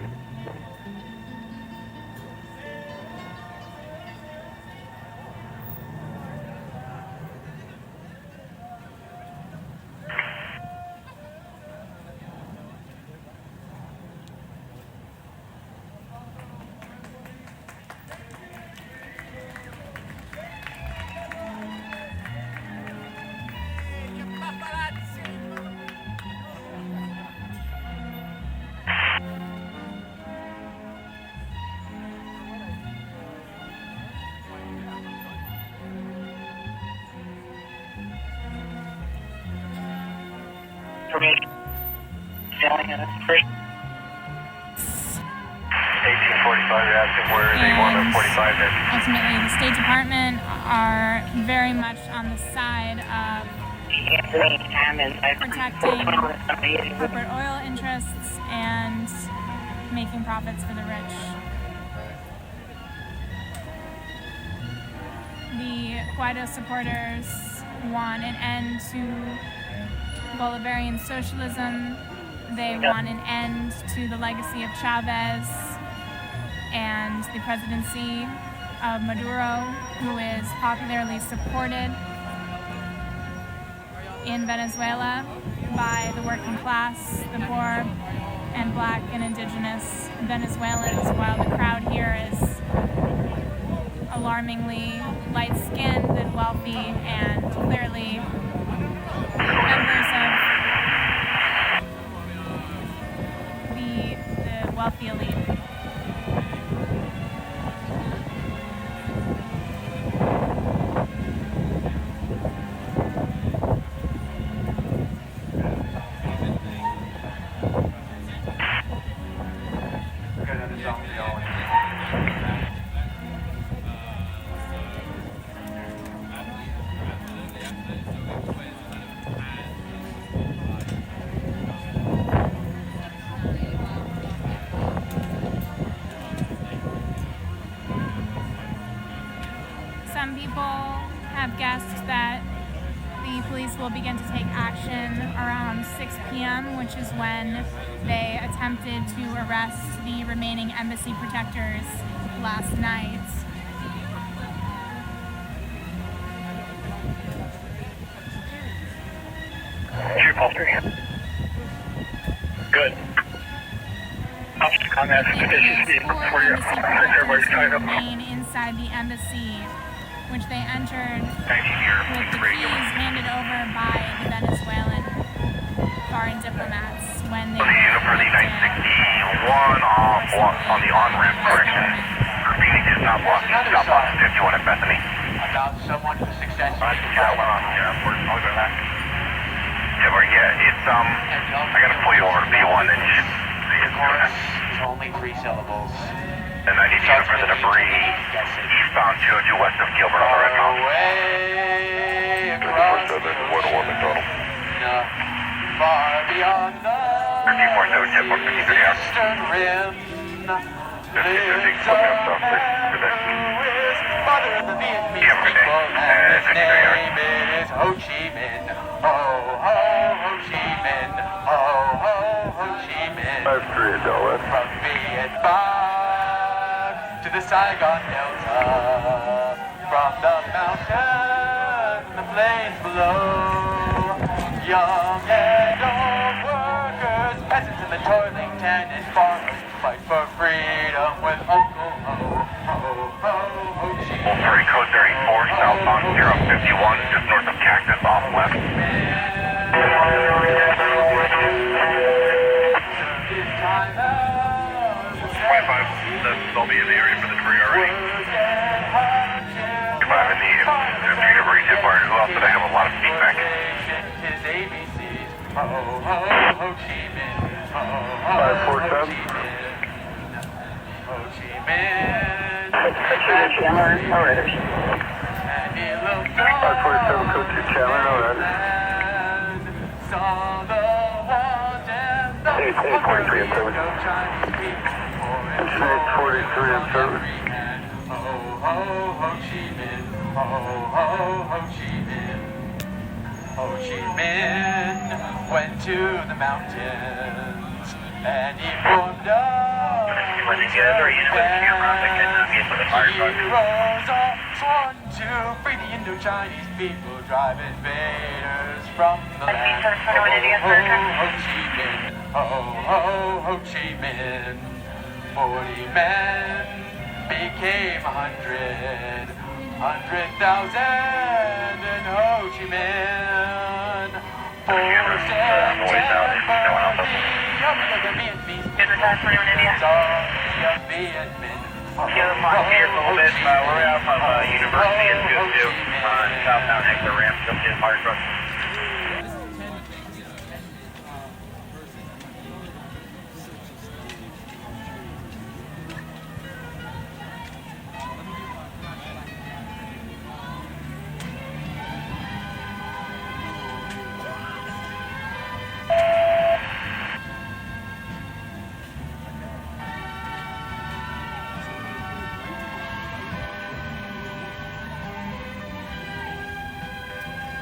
Information. Selling in the street. 1845, you're asking where they want the 45 is. Ultimately, the State Department are very much on the side of protecting corporate oil interests and making profits for the rich. The Guaido supporters want an end to Bolivarian socialism. They want an end to the legacy of Chavez and the presidency of Maduro, who is popularly supported in Venezuela by the working class, the poor, and black and indigenous Venezuelans, while the crowd here is alarmingly light-skinned and wealthy and clearly members of the wealthy elite. Some people have guessed that the police will begin to take action around 6 p.m., which is when they attempted to arrest the remaining embassy protectors last night. Good. On that suspicious vehicle for your everybody's tied up. Remain inside the embassy, which they entered with the keys handed over by the Venezuelan foreign diplomats when they For the unit for the 961 on the on-ramp direction. Repeating, is not blocking. Stop on 51 at Bethany. About someone who successfully That one on the airport. I'll go back. Yeah, it's, I gotta pull you over to B1 and you should see it. It's only 3 syllables. And I need you for the debris eastbound 202 west of Gilbert on the Red Mountain. Away across the far beyond the eastern rim. Lives a man who is mother of the Vietnamese people, and his name is Ho Chi Minh. Ho, ho, Ho Chi Minh. Ho, ho, Ho Chi Minh. 5-3 Adela. From Vietnam to the Saigon Delta, from the mountain, the plains below, young and old workers, peasants and the toiling tenant farmers fight for freedom with Uncle Ho, Ho, Ho, Ho Chi Minh. Sorry, code 34, southbound 051, just north of Cactus off left. 25, they'll be in the area for the debris already. 5 in the debris tip bar. Who else did I have a lot of feedback? 547. Chandler, no Raiders. 547, code 2 Chandler, no Raiders. 843 in service. 843 in service. Ho, ho, Ho Chi Minh. Ho, ho, Ho Chi Minh. Ho Chi Minh went to the mountains and he formed up. When they get other units with camera, they can get for the fire truck. Heroes all sworn to free the Indo-Chinese people, drive invaders from the land. Ho, ho, Ho Chi Minh. Ho, ho, Ho Chi Minh. 40 men became 100,000 in Ho Chi Minh. Forced and tempered the army of the Vietnamese. Get the time 21 India. Army of Viet Minh. Give them on here a little bit. We're out from University and go to southbound exit ramp. Come to the fire truck.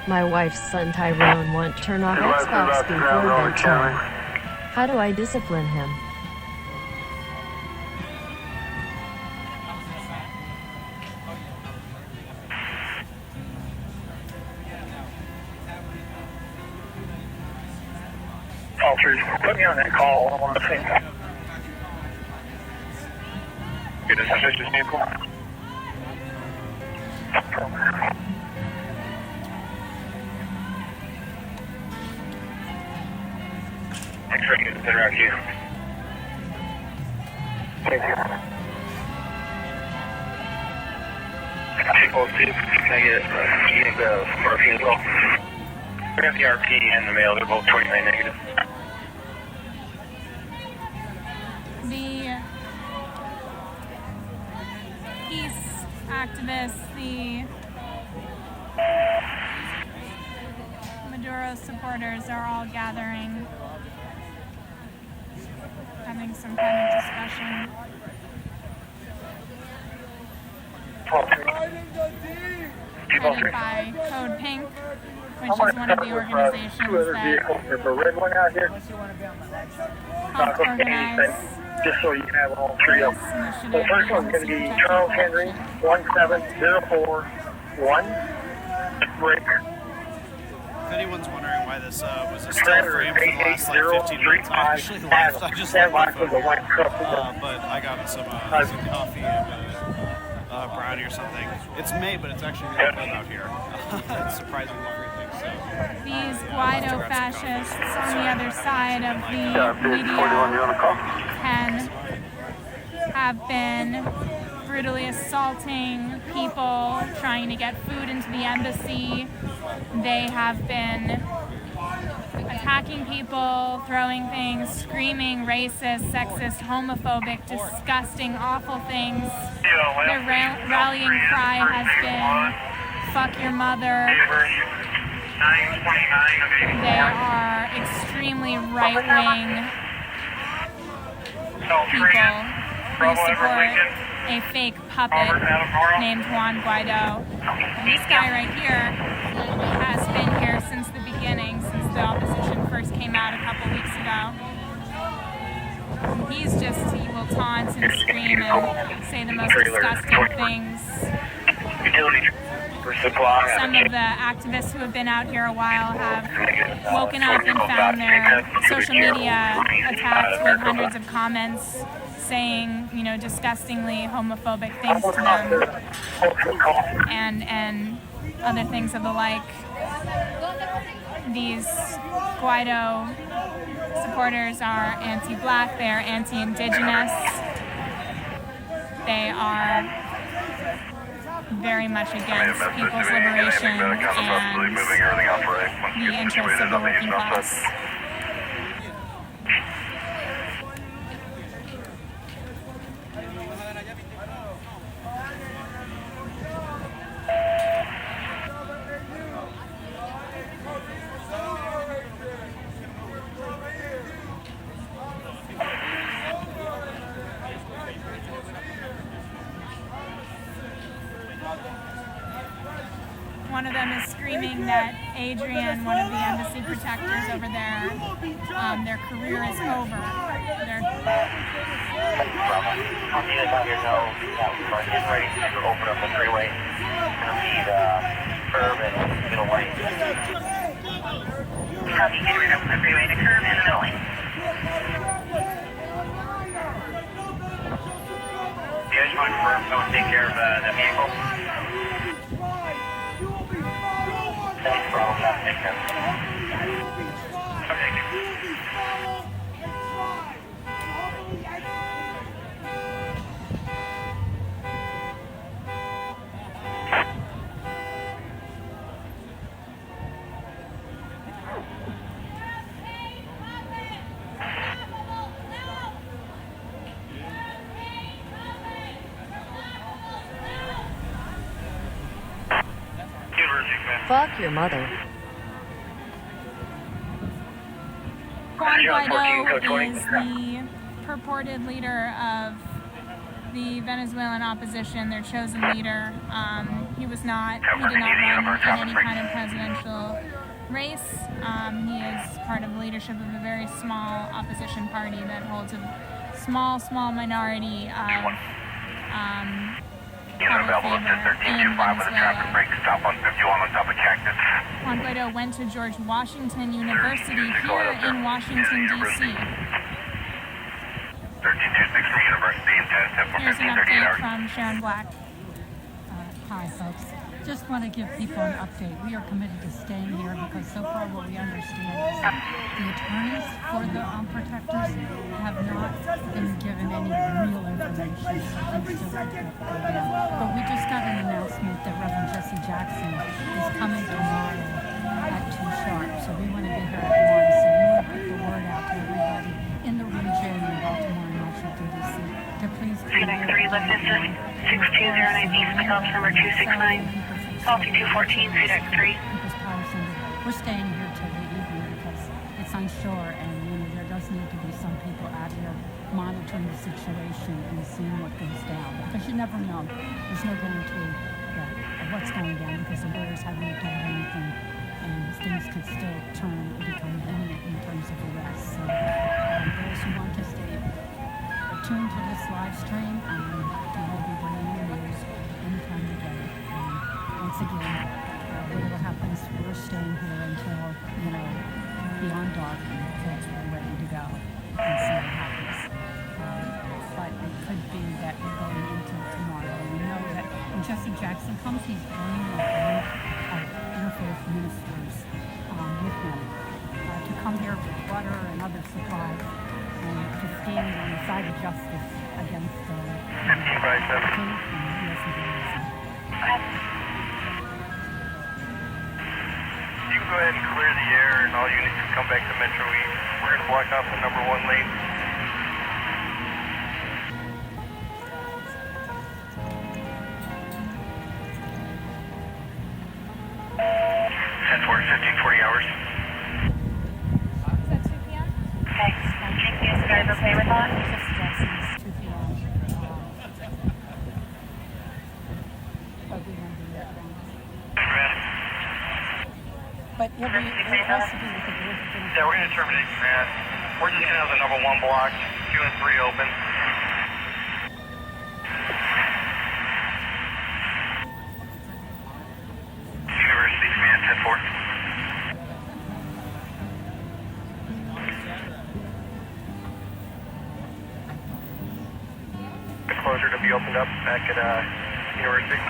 My wife's son Tyrone won't turn off Xbox before bedtime. How do I discipline him? Officers, put me on that call. I want to see. Get a suspicious vehicle. X-ray units that are out here. Thank you. Pickled, can I get the RP as well? We have the RP and the mail. They're both 29 negative. The peace activists, the Maduro supporters are all gathering, having some kind of discussion. Headed by Code Pink, which is one of the organizations that There's a red one out here. helped organize Just so you can have all three of them. this The first one's going to be initiative. Charles Henry, 17041, Rick. If anyone's wondering why this was a still frame for the last like 15 minutes, I actually left. I just left my phone. But I got some coffee and brownie or something. It's May, but it's actually really cold out here. surprisingly everything. So these Guaido fascists on the other side of the media have been brutally assaulting people trying to get food into the embassy. They have been attacking people, throwing things, screaming racist, sexist, homophobic, disgusting, awful things. Their rallying cry has been, "Fuck your mother." They are extremely right-wing people who support a fake puppet named Juan Guaido. And this guy right here has been here since the beginning, since the opposition first came out a couple weeks ago. He will taunt and scream and say the most disgusting things. Some of the activists who have been out here a while have woken up and found their social media attacked with hundreds of comments saying, disgustingly homophobic things to them and other things of the like. These Guaido supporters are anti-black, they are anti-indigenous, they are very much against people's liberation and the interests of the working class. One of them is screaming that Adrian, one of the embassy protectors over there, their career is over. I'll see this out here know that we're getting ready to open up the freeway. It'll be the curb and middle lane. Copy, getting ready to open the freeway to curb and the middle lane. Yeah, I just want to confirm someone take care of the vehicle. Thanks, problem, that makes sense. Okay. Fuck your mother. Juan Guaido is the purported leader of the Venezuelan opposition, their chosen leader. He did not run in any kind of presidential race. He is part of the leadership of a very small opposition party that holds a small minority of public favor in Venezuela. Juan Guaido went to George Washington University here in Washington, D.C. Here's an update from Sharon Black. Hi, folks. Just want to give people an update. We are committed to staying here because so far what we understand is that the attorneys for the protectors have not been given any real information. So things still could go down. But we just got an announcement that Reverend Jesse Jackson is coming tomorrow at 2 sharp. So we want to be here at 1. So we want to put the word out to everybody in the region in Baltimore and Washington, D.C. to please be here. 393 left distance, 6209 East, pickup number 269. Salty 214, CDEC 3. We're staying here till the evening because it's onshore and there does need to be some people out here monitoring the situation and seeing what goes down. Because you never know. There's no guarantee of what's going down because the lawyers haven't done anything and things could still turn and become imminent in terms of arrests. So those who want to stay tuned to this live stream, we will be bringing you news anytime we get it. Once again, whatever happens, we're staying here until, beyond dark until we're ready to go and see what happens. But it could be that we're going into tomorrow. We know that when Jesse Jackson comes, he's bringing a group of supply and to stand on the side of justice against 15 by 7. hate and U.S. imperialism. You can go ahead and clear the air, and all units can come back to Metro East. We're going to block off the number 1 lane. 1540 hours. Is that 2 p.m.? Okay. GPS, you guys okay with that? Just justice, 2 p.m. But we won't do that then. But it has to be with the group. Yeah, we're going to terminate command. We're just going to have the number 1 blocked, 2 and 3 open. University command 10-4. Closure to be opened up back at University.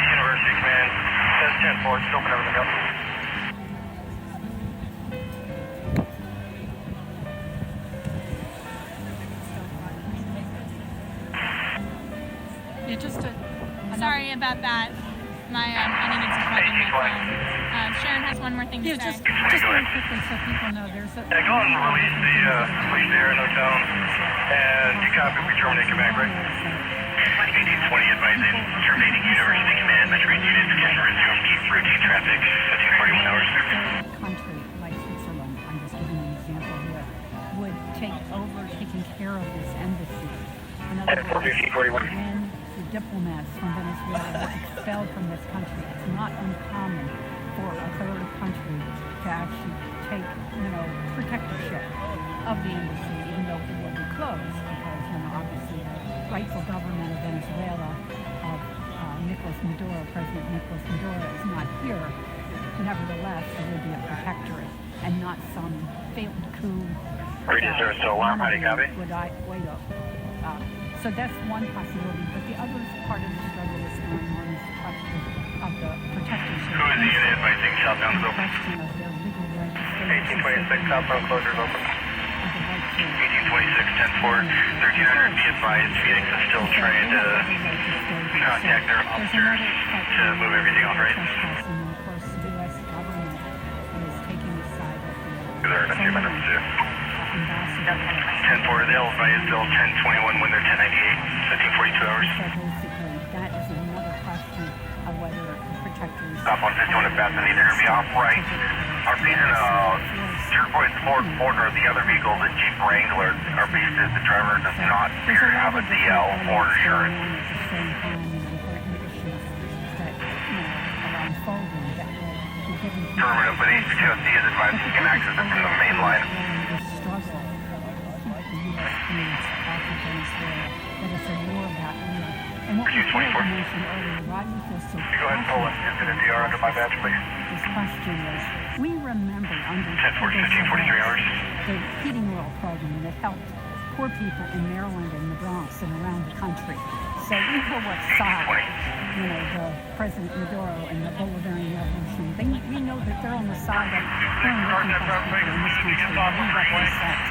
University command says 10-4, just open everything up. Yeah, just to... Sorry about that. I needed to plug in my phone. Sharon has one more thing to say. Just very quickly so people know there's a... Yeah, go ahead and release the police air no tone. And you copy, we terminate command, right? 1820 advising terminating University command. Metro East units can resume routine traffic 1541 hours. Country like Switzerland, I'm just giving an example here, would take over taking care of this embassy. In other words, when the diplomats from Venezuela were expelled from this country, it's not uncommon for a third country to actually take, protectorship of the embassy, even though it will be closed, because, obviously the rightful government of Venezuela, of President Nicolas Maduro, is not here. Nevertheless, there will be a protectorate and not some failed coup. Region 0 still alarm, how do you copy? So that's one possibility, but the other part of the struggle is going on is the question of the protectorship. Who is the unit advising southbound is open? 1826, southbound closure is open. 1826, 10-4, 1300, be advised, Phoenix is still trying to contact their officers to move everything on right. And of course, the U.S. government is taking the side of the... There are a few minutes too. 10-4, they'll advise till 10-21 when they're 10-98, 15-42 hours. So basically, that is another question of whether protectors... Stop on 51 at Bethany, they're going to be off right. Our beast in forward corner of the other vehicle, the Jeep Wrangler. Our beast is the driver does not appear to have a DL or insurance. Terminal, but HPOC is advised you can access it from the main line. And what we mentioned earlier, Rodney feels so you go ahead and pull it. Get an NDR under my badge, please. This question was, we remember under 1543 hours. the heating oil program that helped poor people in Maryland and the Bronx and around the country. So we know what side, the President Maduro and the Bolivarian Revolution, we know that they're on the side of working class people in this country. We represent that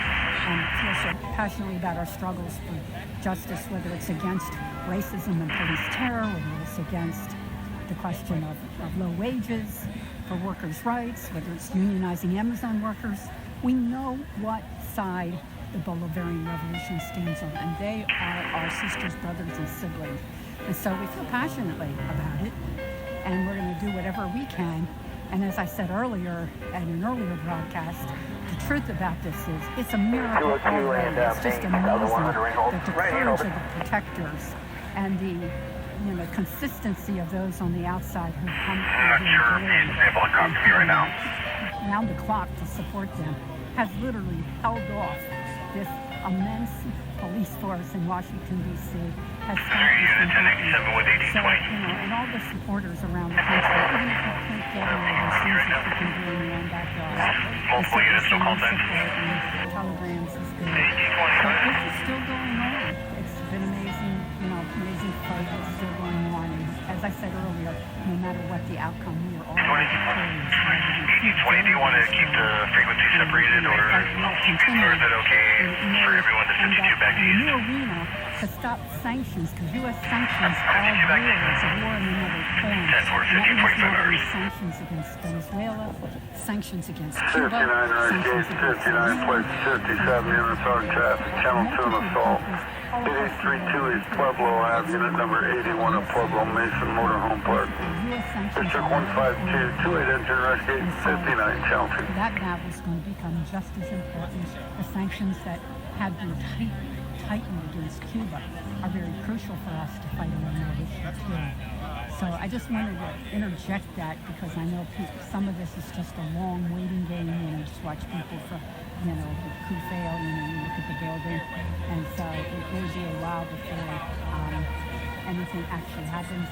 and feel so passionately about our struggles for justice, whether it's against racism and police terror, whether it's against the question of low wages for workers' rights, whether it's unionizing Amazon workers. We know what side the Bolivarian Revolution stands on, and they are our sisters, brothers, and siblings. And so we feel passionately about it, and we're going to do whatever we can. And as I said earlier, at an earlier broadcast, the truth about this is it's a miracle already. It's just amazing that the courage of the protectors and the consistency of those on the outside who come round the clock to support them has literally held off this immense police force in Washington, D.C. has stopped this completely. So, and all the supporters around the country, even if you can't get it overseas, if you can do it in your own backyard. Multiple units, no call signs. Telegrams is good. So this is still going on. It's been amazing, amazing fight. It's still going on. And as as I said earlier, no matter what the outcome, we are all 20, do you want to keep the frequency separated, or is it okay for everyone to 52 back to the east? new arena to stop sanctions, because U.S. sanctions are war. It's a war in another form. And that means not only sanctions against Venezuela, sanctions against Cuba, 59 right gate, 59 place 57 units on traffic, channel 2 and assault. 8832 East Pueblo Ave, unit number 81 of Pueblo Mason Motorhome Park. District 152, 28 engine rush gate, 59 channel 2. That now is going to become just as important. The sanctions that have been tightened against Cuba are very crucial for us to fight on that issue too. So I just wanted to interject that because I know some of this is just a long waiting game, just watch people from, the coup fail, you look at the building, and so it will be a while before anything actually happens.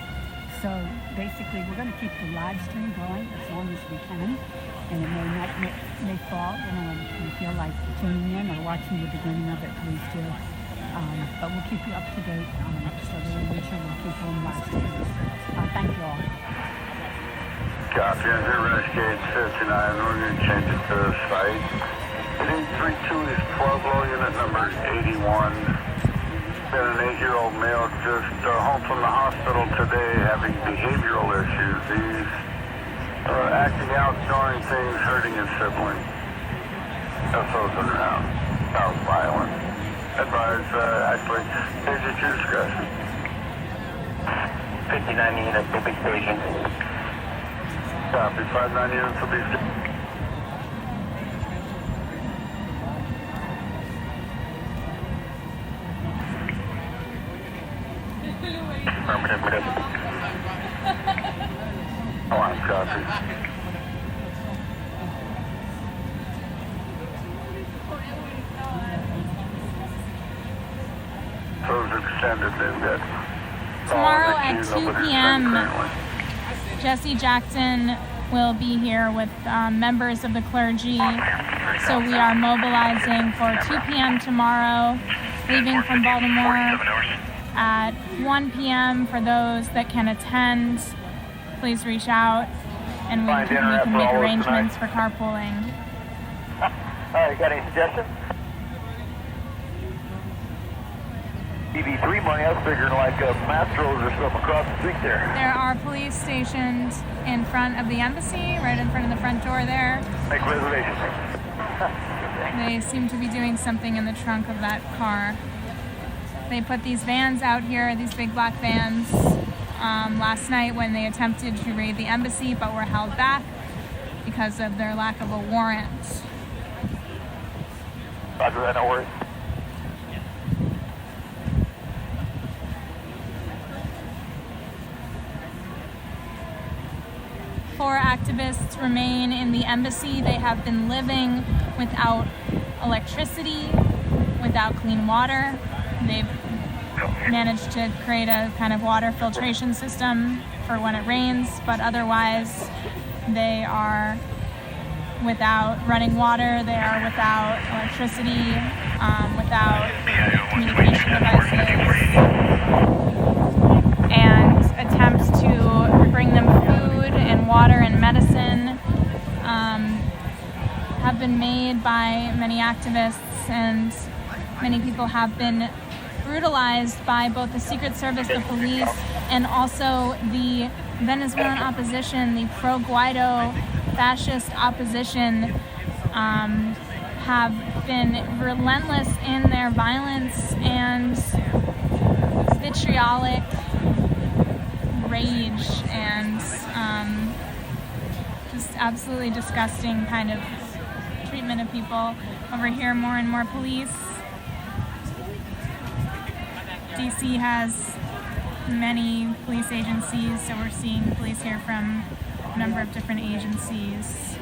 So basically, we're going to keep the live stream going as long as we can, and it may fall. If you feel like tuning in or watching the beginning of it, please do. But we'll keep you up to date so that we'll make sure we'll keep on live stream. Thank you all. Copy, engine rush gate 59, we're going to change it to site. 8832 East Pueblo, unit number 81. Been an 8-year-old male just home from the hospital today having behavioral issues. He's acting out, ignoring things, hurting his sibling. SO's in around. Sounds violent. Advise, actually, is at your discretion. 59 units will be stationed. Copy, 59 units will be stationed. Affirmative. Alarm copy. Those extended, they've got... Tomorrow at 2 p.m., Jesse Jackson will be here with members of the clergy. So we are mobilizing for 2 p.m. tomorrow, leaving from Baltimore. At 1 p.m. for those that can attend, please reach out and we can make arrangements for carpooling. Alright, got any suggestions? BB3 money, I was figuring like Mastros or something across the street there. There are police stationed in front of the embassy, right in front of the front door there. Make reservations. They seem to be doing something in the trunk of that car. They put these vans out here, these big black vans, last night when they attempted to raid the embassy but were held back because of their lack of a warrant. Roger that, no worries. Four activists remain in the embassy. They have been living without electricity, without clean water. They've managed to create a kind of water filtration system for when it rains, but otherwise they are without running water, they are without electricity, without communication devices, and attempts to bring them food and water and medicine have been made by many activists, and many people have been brutalized by both the Secret Service, the police, and also the Venezuelan opposition, the pro-Guaido fascist opposition, have been relentless in their violence and vitriolic rage and just absolutely disgusting kind of treatment of people. Over here, more and more police. DC has many police agencies, so we're seeing police here from a number of different agencies.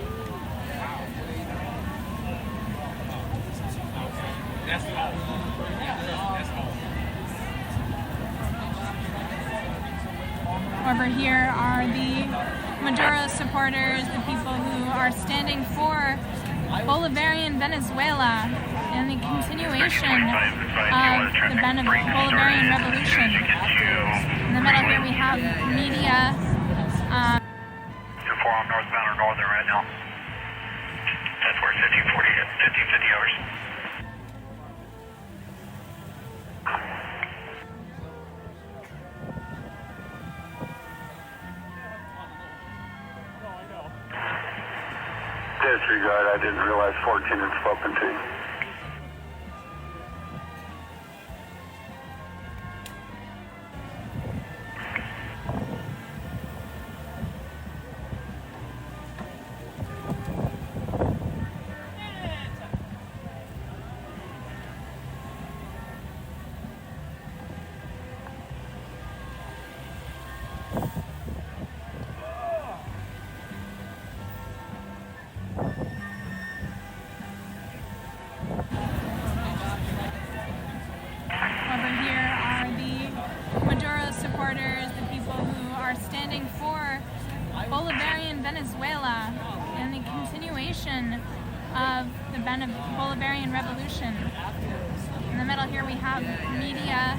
Over here are the Maduro supporters, the people who are standing for Bolivarian Venezuela and the continuation of the Bolivarian Revolution. And the middle here we have media. 2-4 on northbound or northern right now. 10-4, 1550 hours. Disregard, I didn't realize 14 had spoken to you. Over here are the Maduro supporters, the people who are standing for Bolivarian Venezuela and the continuation of the Bolivarian Revolution. In the middle here we have media.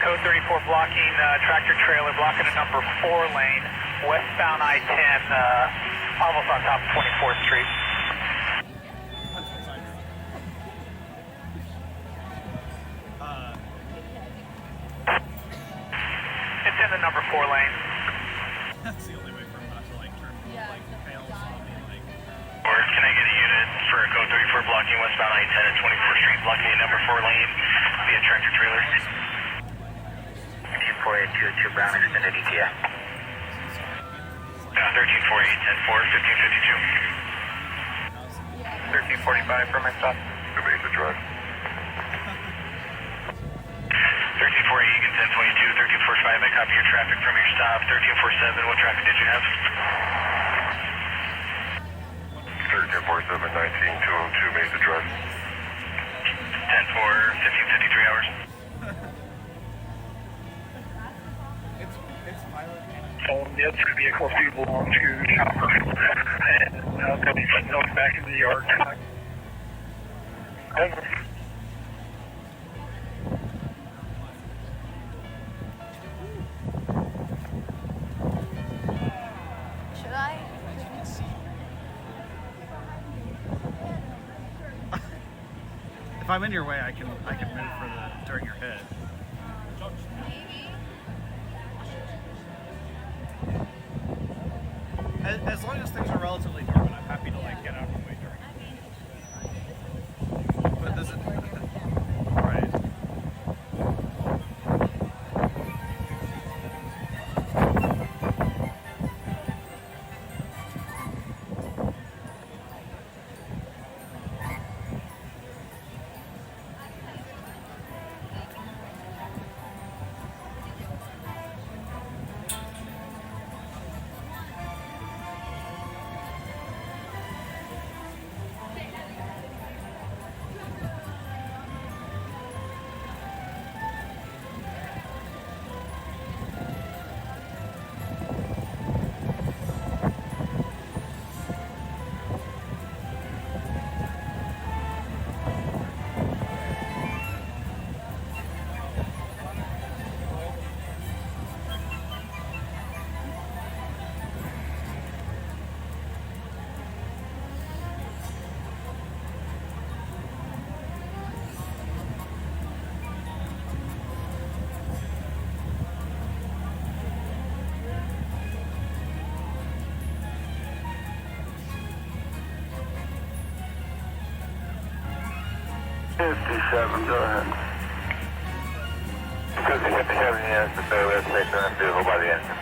Code 34 blocking tractor trailer, blocking a number 4 lane, westbound I-10, almost on top of 24th Street. It's in the number 4 lane. That's the only way for him not to like turn fail something like. Or can I get a unit for code 34 blocking westbound I-10 at 24th Street, blocking a number 4 lane via tractor trailer? 4822 Brown extended ETA. 1348, 10-4, 1552. 1345 for my stop. Who made the drive? 1348, Egan 1022, 1345, I copy your traffic from your stop. 1347, what traffic did you have? 1347, 19202 made the drive. 10-4, 1553 hours. Yes, the vehicles do belong to Chakra, and they'll be putting those back in the yard. Over. Should I? If I'm in your way, I can move for during your hit. As long as things are relatively dormant, I'm happy to like get out of the way during. But does it? Right. 57, go ahead. 57 units to stay with stationary vehicle by the engine.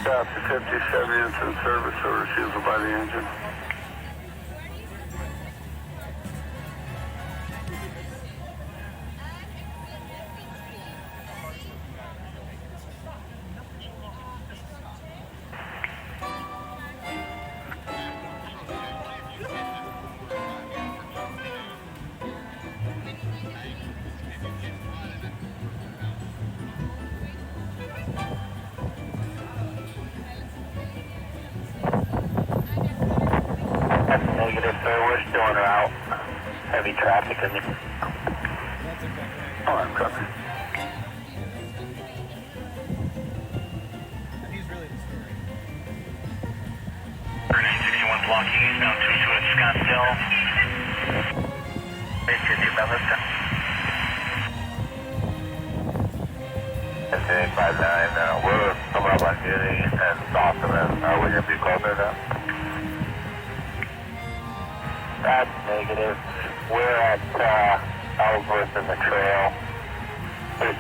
Copy, 57 units in service or refusal by the engine. Negative, sir. We're still en route. Heavy traffic in the... All right, copy. He's really the story. 961 blocking eastbound to Scottsdale. 850 about this time. 5859, we're coming up on Unity and Softeman. Are we going to be closer now? That's negative. We're at Ellsworth in the trail.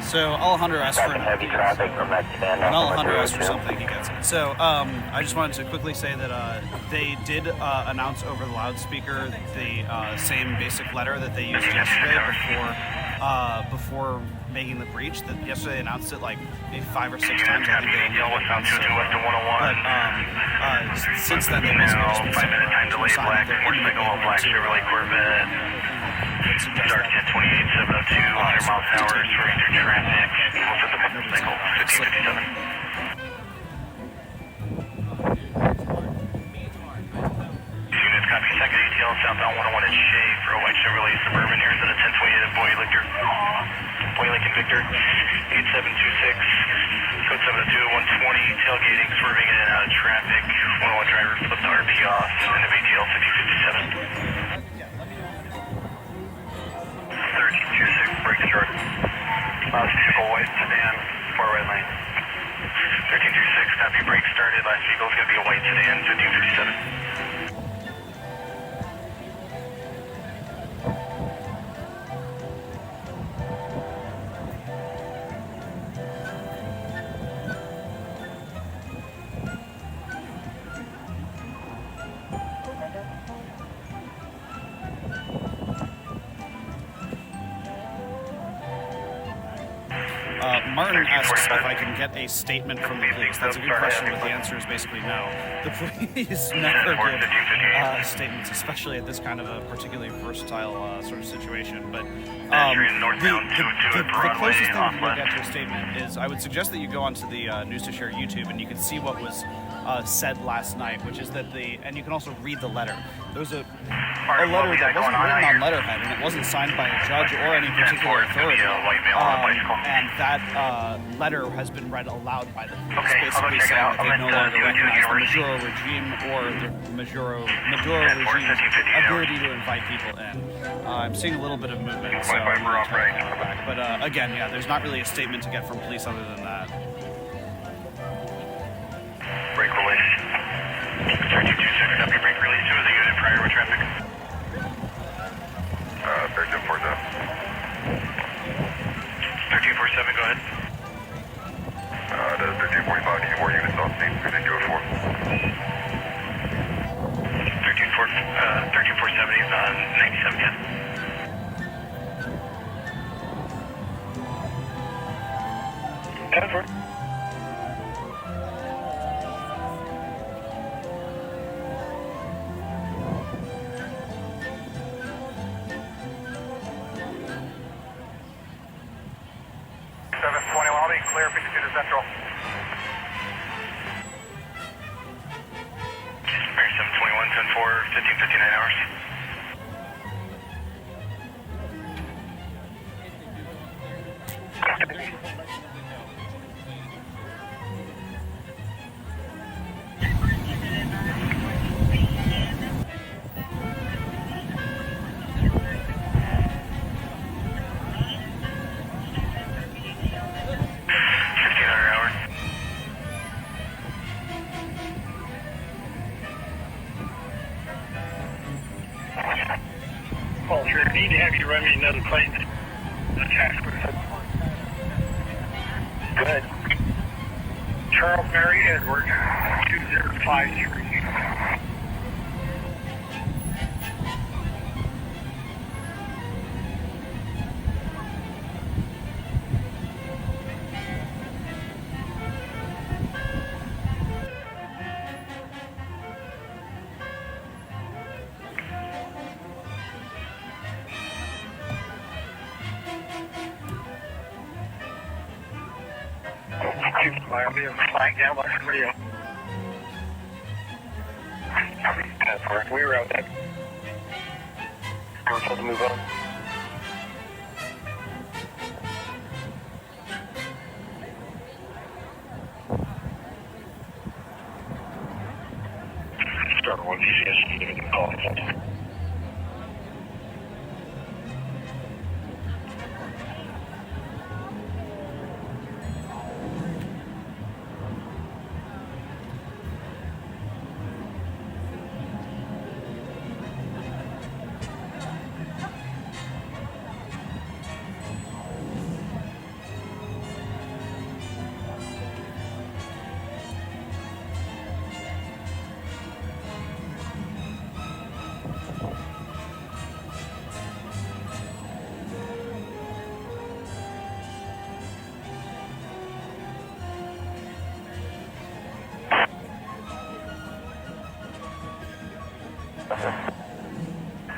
So Alejandro asked for heavy traffic from that stand. when Alejandro asked for something, he gets it. So I just wanted to quickly say that they did announce over the loudspeaker the same basic letter that they used yesterday before making the breach. That yesterday they announced it like maybe 5 or 6 times. I think they only westbound 22 west to 101. But since then they basically just been 5 minute time delay black, motorcycle black Chevrolet Corvette. Start at 28, 702, 100 miles an hour, swinging through traffic. We'll set the motorcycle, 1557. Units copy, second ATL, southbound 101 at Shea for a white Chevrolet Suburban. Here's at a 1028 Boy Lake and Victor, 8726, code 702, 120, tailgating, swerving in and out of traffic. 101 driver flipped the RP off, end of ATL 5057. 1326, brake short. Last vehicle, white sedan, 4 red lane. 1326, copy, brake started. Last vehicle is going to be a white sedan, 1557. Martin asks if I can get a statement from the police. That's a good question, but the answer is basically no. The police never give statements, especially at this kind of a particularly versatile sort of situation. But the closest thing you can get to a statement is I would suggest that you go onto the News to Share YouTube and you can see what was said last night, which is that and you can also read the letter. There was a letter that wasn't written on letterhead, and it wasn't signed by a judge or any particular authority. And that letter has been read aloud by the police, basically saying that they no longer recognize the Maduro regime or the Maduro regime's ability to invite people in. I'm seeing a little bit of movement, so I'm going to turn the camera back. But again, yeah, there's not really a statement to get from police other than that. Brake release. 1326, copy, brake release to the unit prior with traffic. 1347. 1347, go ahead. That is 1345, need more units off scene, 3204. 1347 is on 97, yeah. Over. Clear, 52 to Central. Air 721, 10-4, 1559 hours. Call trigger. need to have you run me another plate. Good. Charles Mary Edward, 2053. I'm being flagged down by somebody else. That's correct. We were out there. We're supposed to move on. Start one DCS, you can call it.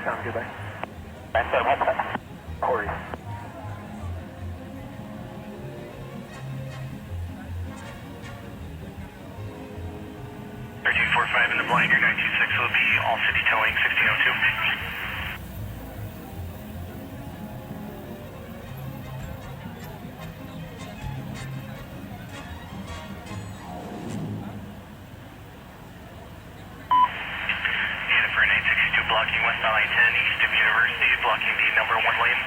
Sounds good, bye. What's that? Corey. 1345 in the blind, your 926 will be all city towing 1602. Blocking westbound I-10 east of University, blocking the number 1 lane.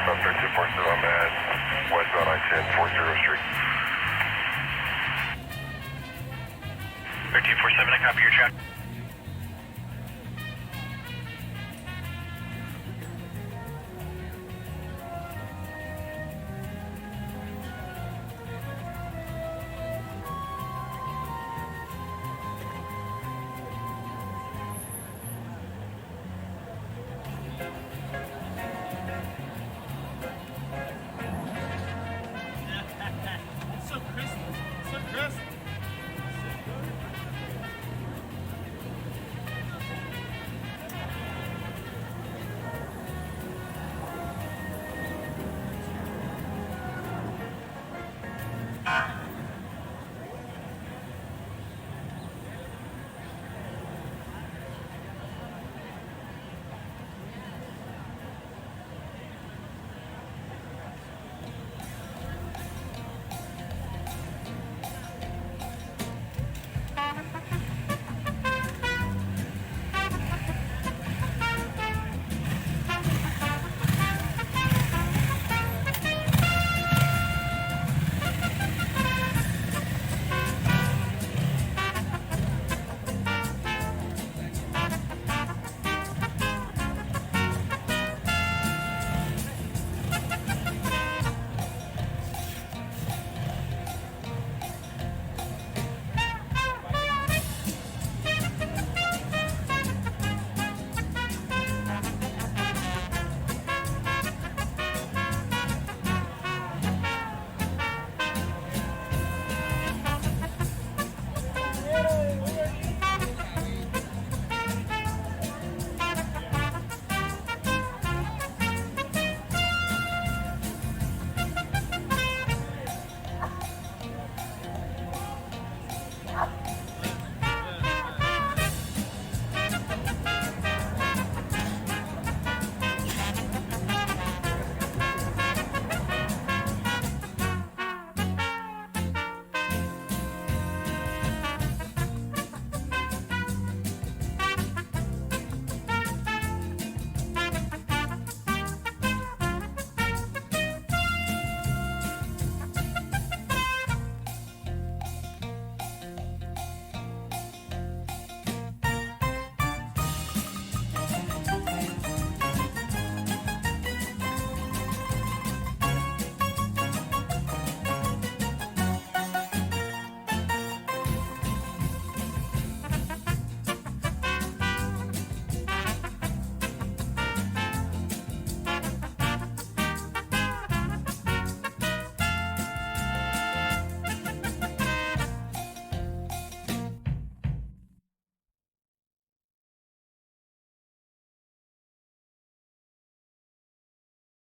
Suspect 247 on that, westbound I-10, 40 Street. 1347, I copy your track.